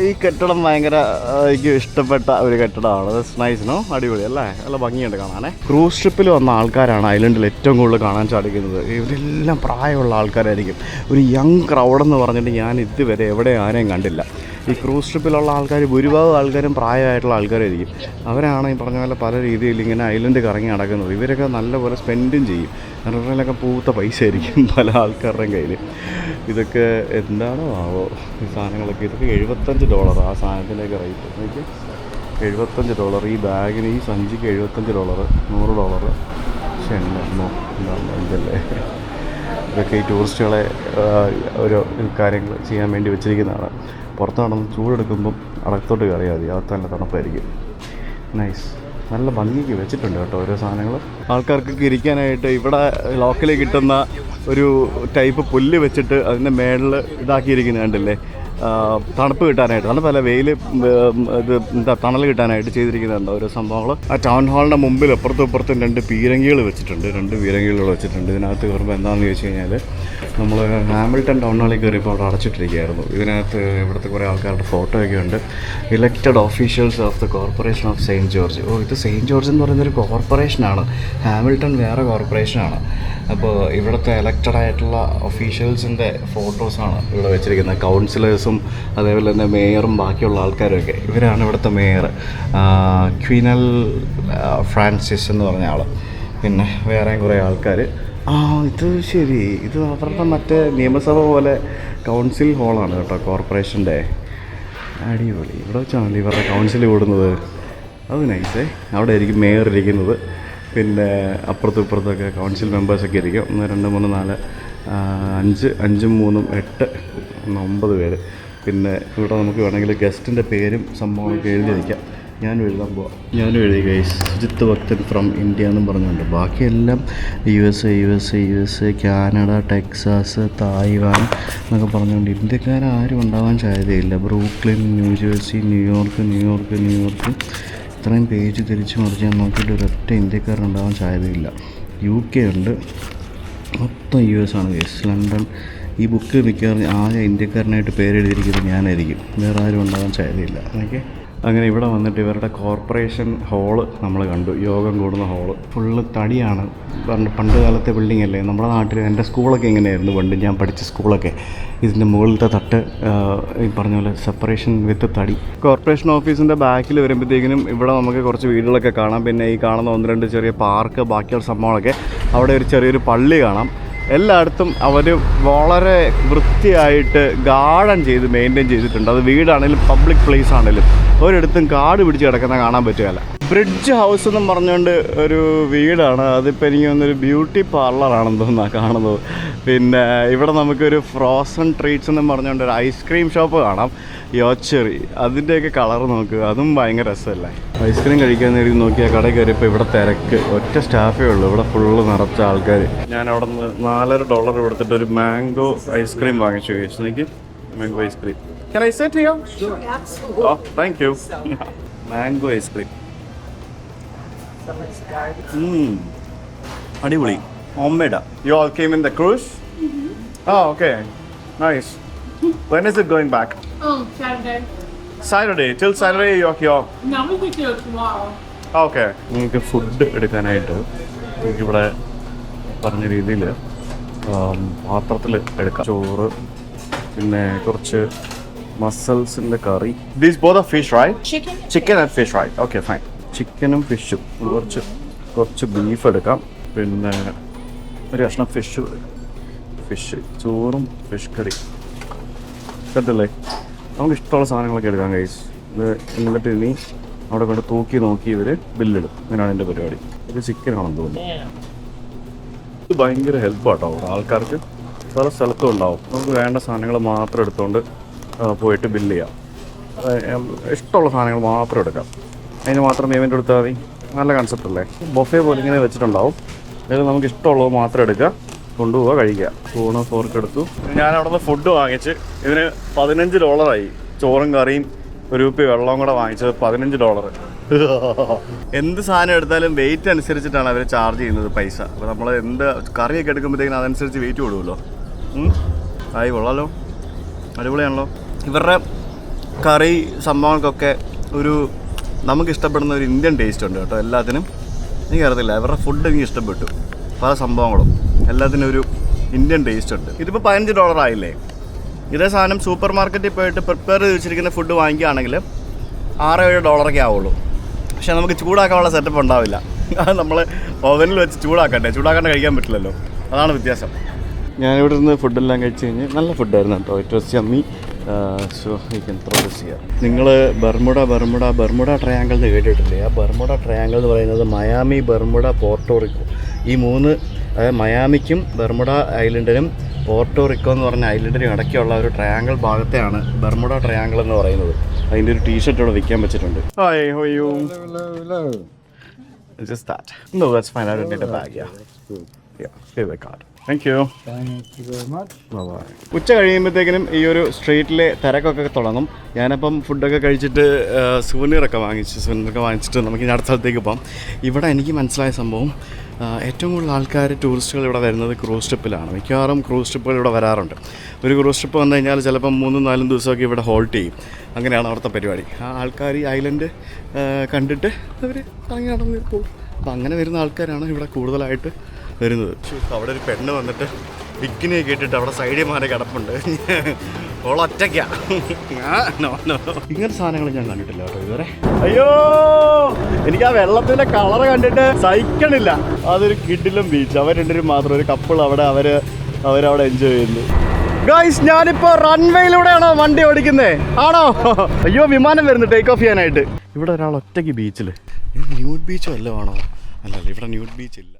[SPEAKER 1] ഈ കെട്ടിടം ഭയങ്കര എനിക്ക് ഇഷ്ടപ്പെട്ട ഒരു കെട്ടിടമാണ്. That's nice, no? അടിപൊളി അല്ലേ? നല്ല ഭംഗിയുണ്ട് കാണാനേ. ക്രൂസ് ട്രിപ്പിൽ വന്ന ആൾക്കാരാണ് ഐലൻഡിൽ ഏറ്റവും കൂടുതൽ കാണാൻ സാധിക്കുന്നത്. ഇവരെല്ലാം പ്രായമുള്ള ആൾക്കാരായിരിക്കും. ഒരു യങ് ക്രൗഡെന്ന് പറഞ്ഞിട്ട് ഞാൻ ഇതുവരെ എവിടെ ആരെയും കണ്ടില്ല. ഈ ക്രൂസ് ട്രിപ്പിലുള്ള ആൾക്കാർ ഭൂരിഭാഗം ആൾക്കാരും പ്രായമായിട്ടുള്ള ആൾക്കാരായിരിക്കും. അവരാണ് ഈ പറഞ്ഞ പോലെ പല രീതിയിൽ ഇങ്ങനെ ഐലൻഡ് കറങ്ങി നടക്കുന്നത്. ഇവരൊക്കെ നല്ലപോലെ സ്പെൻഡും ചെയ്യും. അവരുടെയിലൊക്കെ പൂത്ത പൈസ ആയിരിക്കും പല ആൾക്കാരുടെയും കയ്യിൽ. ഇതൊക്കെ എന്താണോ ആവോ ഈ സാധനങ്ങളൊക്കെ. ഇതൊക്കെ $75 ആ സാധനത്തിൻ്റെയൊക്കെ റേറ്റ്. എനിക്ക് $75 ഈ ബാഗിന്, ഈ സഞ്ചിക്ക് $75, $100. പക്ഷേ ഇതല്ലേ ഇതൊക്കെ ഈ ടൂറിസ്റ്റുകളെ ഓരോ കാര്യങ്ങൾ ചെയ്യാൻ വേണ്ടി വെച്ചിരിക്കുന്നതാണ്. പുറത്ത് നടന്ന് ചൂടെടുക്കുമ്പം അടക്കത്തോട്ട് കയറിയാൽ മതി, അകത്ത് നല്ല തണുപ്പായിരിക്കും. നൈസ്. നല്ല ഭംഗിക്ക് വെച്ചിട്ടുണ്ട് കേട്ടോ ഓരോ സാധനങ്ങൾ. ആൾക്കാർക്കൊക്കെ ഇരിക്കാനായിട്ട് ഇവിടെ ലോക്കലിൽ കിട്ടുന്ന ഒരു ടൈപ്പ് പുല്ല് വെച്ചിട്ട് അതിൻ്റെ മേളിൽ ഇതാക്കിയിരിക്കുന്നത് കണ്ടില്ലേ, തണുപ്പ് കിട്ടാനായിട്ട്. തണുപ്പല്ല, വെയിൽ ഇത് തണൽ കിട്ടാനായിട്ട് ചെയ്തിരിക്കുന്നുണ്ട് ഓരോ സംഭവങ്ങൾ. ആ ടൗൺ ഹാളിൻ്റെ മുമ്പിൽ അപ്പുറത്തും ഇപ്പുറത്തും 2 പീരങ്കികൾ വെച്ചിട്ടുണ്ട്. 2 പീരങ്കികൾ വെച്ചിട്ടുണ്ട്. ഇതിനകത്ത് കയറുമ്പോൾ എന്താണെന്ന് ചോദിച്ചു കഴിഞ്ഞാൽ, നമ്മൾ ഹാമിൽട്ടൺ ടൗൺ ഹാളിൽ കയറിയപ്പോൾ അവിടെ അടച്ചിട്ടിരിക്കുകയായിരുന്നു. ഇതിനകത്ത് ഇവിടുത്തെ കുറേ ആൾക്കാരുടെ ഫോട്ടോയൊക്കെ ഉണ്ട്. Elected officials of the corporation of saint George. ഇത് സെയിൻറ്റ് ജോർജ് എന്ന് പറയുന്നൊരു കോർപ്പറേഷനാണ്. ഹാമിൽട്ടൺ വേറെ കോർപ്പറേഷനാണ്. അപ്പോൾ ഇവിടുത്തെ എലക്റ്റഡ് ആയിട്ടുള്ള ഒഫീഷ്യൽസിൻ്റെ ഫോട്ടോസാണ് ഇവിടെ വെച്ചിരിക്കുന്നത്. കൗൺസിലേഴ്സും അതേപോലെ തന്നെ മേയറും ബാക്കിയുള്ള ആൾക്കാരൊക്കെ. ഇവരാണ് ഇവിടുത്തെ മേയർ, ക്വീനൽ ഫ്രാൻസിസ് എന്ന് പറഞ്ഞ ആൾ. പിന്നെ വേറെയും കുറേ ആൾക്കാർ. ഇത് ശരി, ഇത് അവരുടെ മറ്റേ നിയമസഭ പോലെ കൗൺസിൽ ഹാളാണ് കേട്ടോ, കോർപ്പറേഷൻ്റെ. അടിപൊളി. ഇവിടെ വെച്ചാണല്ലോ ഇവരുടെ കൗൺസിൽ കൂടുന്നത്. അത് നൈസേ. അവിടെ ആയിരിക്കും മേയർ ഇരിക്കുന്നത്. പിന്നെ അപ്പുറത്തും ഇപ്പുറത്തൊക്കെ കൗൺസിൽ മെമ്പേഴ്സൊക്കെ ഇരിക്കും. 1 2 3 4 5 5 3 8 9 പേര്. പിന്നെ ഇവിടെ നമുക്ക് വേണമെങ്കിൽ ഗസ്റ്റിൻ്റെ പേരും സംഭവമൊക്കെ എഴുതി വയ്ക്കാം. ഞാനും എഴുതാൻ പോവാം. ഞാനും എഴുതി ഗൈസ്, സുജിത്ത് ഭക്തൻ ഫ്രം ഇന്ത്യ എന്നും പറഞ്ഞുകൊണ്ട്. ബാക്കിയെല്ലാം USA, കാനഡ, ടെക്സാസ്, തായ്വാൻ എന്നൊക്കെ പറഞ്ഞുകൊണ്ട് ഇന്ത്യക്കാരും ഉണ്ടാവാൻ സാധ്യതയില്ല. ബ്രൂക്ലിൻ, ന്യൂജേഴ്സി, ന്യൂയോർക്ക് ഇത്രയും പേജ് തിരിച്ച് മറിച്ച് ഞാൻ നോക്കിയിട്ട് ഒരൊറ്റ ഇന്ത്യക്കാരുണ്ടാവാൻ സാധ്യതയില്ല. UK ഉണ്ട്, മൊത്തം US ആണ് ഗൈസ്. ലണ്ടൻ. ഈ ബുക്ക് മിക്കവാറും ആകെ ഇന്ത്യക്കാരനായിട്ട് പേരെഴുതിയിരിക്കുന്നത് ഞാനായിരിക്കും. വേറെ ആരും ഉണ്ടാകാൻ സാധ്യതയില്ല. ഓക്കെ, അങ്ങനെ ഇവിടെ വന്നിട്ട് ഇവരുടെ കോർപ്പറേഷൻ ഹോള് നമ്മൾ കണ്ടു, യോഗം കൂടുന്ന ഹോള്. ഫുള്ള് തടിയാണ്. പണ്ട് കാലത്തെ ബിൽഡിംഗ് അല്ലേ. നമ്മുടെ നാട്ടിൽ എൻ്റെ സ്കൂളൊക്കെ ഇങ്ങനെയായിരുന്നു പണ്ട് ഞാൻ പഠിച്ച സ്കൂളൊക്കെ. ഇതിൻ്റെ മുകളിലത്തെ തട്ട് ഈ പറഞ്ഞ പോലെ സെപ്പറേഷൻ വിത്ത് തടി. കോർപ്പറേഷൻ ഓഫീസിൻ്റെ ബാക്കിൽ വരുമ്പോഴത്തേക്കിനും ഇവിടെ നമുക്ക് കുറച്ച് വീടുകളൊക്കെ കാണാം. പിന്നെ ഈ കാണുന്ന 1-2 ചെറിയ പാർക്ക്, ബാക്കിയുള്ള സംഭവങ്ങളൊക്കെ. അവിടെ ഒരു ചെറിയൊരു പള്ളി കാണാം. എല്ലായിടത്തും അവർ വളരെ വൃത്തിയായിട്ട് ഗാർഡൻ ചെയ്ത് മെയിൻറ്റെയിൻ ചെയ്തിട്ടുണ്ട്. അത് വീടാണെങ്കിലും പബ്ലിക് പ്ലേസ് ആണെങ്കിലും ഒരിടത്തും കാട് പിടിച്ച് കിടക്കുന്ന കാണാൻ പറ്റുകയില്ല. ബ്രിഡ്ജ് ഹൗസ് എന്നും പറഞ്ഞുകൊണ്ട് ഒരു വീടാണ്. അതിപ്പോൾ എനിക്ക് തോന്നുന്നൊരു ബ്യൂട്ടി പാർലറാണെന്ന് തോന്നുന്നു കാണുന്നത്. പിന്നെ ഇവിടെ നമുക്കൊരു ഫ്രോസൺ ട്രീറ്റ്സ് എന്നും പറഞ്ഞുകൊണ്ട് ഒരു ഐസ്ക്രീം ഷോപ്പ് കാണാം. യോച്ചറി, അതിൻ്റെയൊക്കെ കളർ നോക്കുക, അതും ഭയങ്കര രസമല്ലേ. ഐസ്ക്രീം കഴിക്കാൻ നേരി നോക്കിയാൽ കടയിൽ കയറിയപ്പോൾ ഇവിടെ തിരക്ക്, ഒറ്റ സ്റ്റാഫേ ഉള്ളൂ. ഇവിടെ ഫുള്ള് നിറച്ച ആൾക്കാർ. ഞാൻ അവിടെ നിന്ന് $4 കൊടുത്തിട്ട് ഒരു മാംഗോ ഐസ്ക്രീം വാങ്ങിച്ചു കഴിച്ചു. എനിക്ക് mango ice cream. Can I sit here? Sure. Oh, thank you. Mango ice cream. അടിപൊളി. ഹോംമേഡാ. You all came in the cruise? Oh, okay. Nice. When is it going back?
[SPEAKER 5] Saturday.
[SPEAKER 1] Saturday. Till Saturday you're here.
[SPEAKER 5] No, we can do it tomorrow.
[SPEAKER 1] Okay. നിങ്ങൾക്ക് food എടുക്കാനായിട്ട് എനിക്കിവിടെ പറഞ്ഞ രീതിയിൽ പാത്രത്തിൽ എടുക്കാം. ചോറ്, പിന്നെ കുറച്ച് മസൽസിൻ്റെ കറി. These both are fish right? Chicken and fish right. Okay fine. ചിക്കനും ഫിഷും, കുറച്ച് ബീഫ് എടുക്കാം. പിന്നെ ഒരു കഷ്ണം ഫിഷ്, ചോറും ഫിഷ് കറി. കേട്ടല്ലേ? നമുക്ക് ഇഷ്ടമുള്ള സാധനങ്ങളൊക്കെ എടുക്കാം ഗൈസ്. ഇത് എന്നിട്ട് ഇനി അവിടെ കൊണ്ട് തൂക്കി നോക്കി ഇവർ ബില്ലിടും. അങ്ങനെയാണ് എൻ്റെ പരിപാടി. ഇത് ചിക്കനാണെന്ന് തോന്നുന്നു. ഇത് ഭയങ്കര ഹെൽപ്പാട്ടോ ആൾക്കാർക്ക്. പല സ്ഥലത്തും ഉണ്ടാവും. നമുക്ക് വേണ്ട സാധനങ്ങൾ മാത്രം എടുത്തുകൊണ്ട് പോയിട്ട് ബില്ല് ചെയ്യാം. ഇഷ്ടമുള്ള സാധനങ്ങൾ മാത്രം എടുക്കാം. അതിന് മാത്രം പേയ്മെൻറ്റ് കൊടുത്താൽ മതി. നല്ല കൺസെപ്റ്റ് അല്ലേ? ബൊഫേ പോലെ ഇങ്ങനെ വെച്ചിട്ടുണ്ടാവും. അതിൽ നമുക്ക് ഇഷ്ടമുള്ളത് മാത്രം എടുക്കുക, കൊണ്ടുപോവുക, കഴിക്കുക. സ്പൂണ് ഫോർക്ക് എടുത്തു. ഞാൻ അവിടെ നിന്ന് ഫുഡ് വാങ്ങിച്ച് ഇതിന് $15 ചോറും കറിയും ഒരു കുപ്പി വെള്ളവും കൂടെ വാങ്ങിച്ചത് $15. എന്ത് സാധനം എടുത്താലും വെയിറ്റ് അനുസരിച്ചിട്ടാണ് അവർ ചാർജ് ചെയ്യുന്നത് പൈസ. അപ്പോൾ നമ്മൾ എന്ത് കറിയൊക്കെ എടുക്കുമ്പോഴത്തേക്കിനും അതനുസരിച്ച് വെയിറ്റ് കൊടുക്കുമല്ലോ. ആയി കൊള്ളാമല്ലോ, അടിപൊളിയാണല്ലോ. ഇവരുടെ കറി സംഭവങ്ങൾക്കൊക്കെ ഒരു നമുക്ക് ഇഷ്ടപ്പെടുന്ന ഒരു ഇന്ത്യൻ ടേസ്റ്റ് ഉണ്ട് കേട്ടോ എല്ലാത്തിനും. എനിക്കറിയത്തില്ല, ഇവരുടെ ഫുഡ് എനിക്ക് ഇഷ്ടപ്പെട്ടു. പല സംഭവങ്ങളും എല്ലാത്തിനും ഒരു ഇന്ത്യൻ ടേസ്റ്റ് ഉണ്ട്. ഇതിപ്പോൾ $15 ആയില്ലേ. ഇതേ സാധനം സൂപ്പർ മാർക്കറ്റിൽ പോയിട്ട് പ്രിപ്പയർ ചെയ്ത് വെച്ചിരിക്കുന്ന ഫുഡ് വാങ്ങിക്കുകയാണെങ്കിൽ $6-7 ആവുള്ളൂ. പക്ഷേ നമുക്ക് ചൂടാക്കാനുള്ള സെറ്റപ്പ് ഉണ്ടാവില്ല. അത് നമ്മൾ ഓവനിൽ വെച്ച് ചൂടാക്കാണ്ട് കഴിക്കാൻ പറ്റില്ലല്ലോ. അതാണ് വ്യത്യാസം. ഞാനിവിടെ നിന്ന് ഫുഡെല്ലാം കഴിച്ച് കഴിഞ്ഞ് നല്ല ഫുഡായിരുന്നു കേട്ടോ. It was yummy. So you can throw this here. നിങ്ങൾ ബർമുഡ ട്രയാങ്കിൾ എന്ന് കേട്ടിട്ടില്ലേ? ആ ബർമുഡ ട്രയാങ്കിൾ എന്ന് പറയുന്നത് മയാമി, ബർമുഡ, പോർട്ടോറിക്കോ, ഈ 3, അതായത് മയാമിക്കും ബർമുഡ ഐലൻഡിനും പോർട്ടോറിക്കോ എന്ന് പറഞ്ഞ ഐലൻഡിനും ഇടയ്ക്കുള്ള ഒരു ട്രയാങ്കിൾ ഭാഗത്തെയാണ് ബർമുഡ ട്രയാങ്കിൾ എന്ന് പറയുന്നത്. അതിൻ്റെ ഒരു ടീഷർട്ട് ഇവിടെ വിൽക്കാൻ വെച്ചിട്ടുണ്ട്. Hi, how are you? Hello. It's just that. No, that's fine. I don't need a bag. Yeah. Yeah. Here's the card. Thank you.
[SPEAKER 6] Thank you very much.
[SPEAKER 1] Bye-bye. ഉച്ച കഴിയുമ്പോഴത്തേക്കിനും ഈ ഒരു സ്ട്രീറ്റിലെ തിരക്കൊക്കെ തുടങ്ങും. ഞാനപ്പം ഫുഡൊക്കെ കഴിച്ചിട്ട് സുവനീറൊക്കെ വാങ്ങിച്ചിട്ട് നമുക്ക് ഇനി അടുത്ത സ്ഥലത്തേക്ക് പോകാം. ഇവിടെ എനിക്ക് മനസ്സിലായ സംഭവം, ഏറ്റവും കൂടുതൽ ആൾക്കാർ ടൂറിസ്റ്റുകൾ ഇവിടെ വരുന്നത് ക്രൂസ് ട്രിപ്പിലാണ്. മിക്കവാറും ക്രൂസ് ട്രിപ്പുകൾ ഇവിടെ വരാറുണ്ട്. ഒരു ക്രൂസ് ട്രിപ്പ് വന്നു കഴിഞ്ഞാൽ ചിലപ്പം 3-4 ദിവസമൊക്കെ ഇവിടെ ഹോൾട്ട് ചെയ്യും. അങ്ങനെയാണ് അവിടുത്തെ പരിപാടി. ആ ആൾക്കാർ ഈ ഐലൻഡ് കണ്ടിട്ട് അവർ കറങ്ങി നടന്ന് പോകും. അപ്പം അങ്ങനെ വരുന്ന ആൾക്കാരാണ് ഇവിടെ കൂടുതലായിട്ട് വരുന്നത്. അവിടെ ഒരു പെണ്ണ് വന്നിട്ട് ബിക്കിനിയൊക്കെ ഇട്ടിട്ട് അവിടെ സൈഡിൽ മാറി കിടപ്പുണ്ട്. ഓളൊറ്റയ്ക്കാണ്. ഇങ്ങനത്തെ സാധനങ്ങൾ ഞാൻ കണ്ടിട്ടില്ല കേട്ടോ ഇതുവരെ. അയ്യോ, എനിക്ക് ആ വെള്ളത്തിൻ്റെ കളറ് കണ്ടിട്ട് സഹിക്കണില്ല. അതൊരു കിഡിലും ബീച്ച്. അവർ രണ്ടുപേരും മാത്രം, ഒരു കപ്പിൾ അവരവിടെ എൻജോയ് ചെയ്യുന്നു. ഗൈസ്, ഞാനിപ്പോൾ റൺവേയിലൂടെയാണോ വണ്ടി ഓടിക്കുന്നത്? ആണോ? അയ്യോ, വിമാനം വരുന്നു ടേക്ക് ഓഫ് ചെയ്യാനായിട്ട്. ഇവിടെ ഒരാൾ ഒറ്റയ്ക്ക് ബീച്ചിൽ. ന്യൂഡ് ബീച്ചോ വല്ലതും ആണോ? അല്ലല്ല, ഇവിടെ ന്യൂഡ് ബീച്ച് ഇല്ല.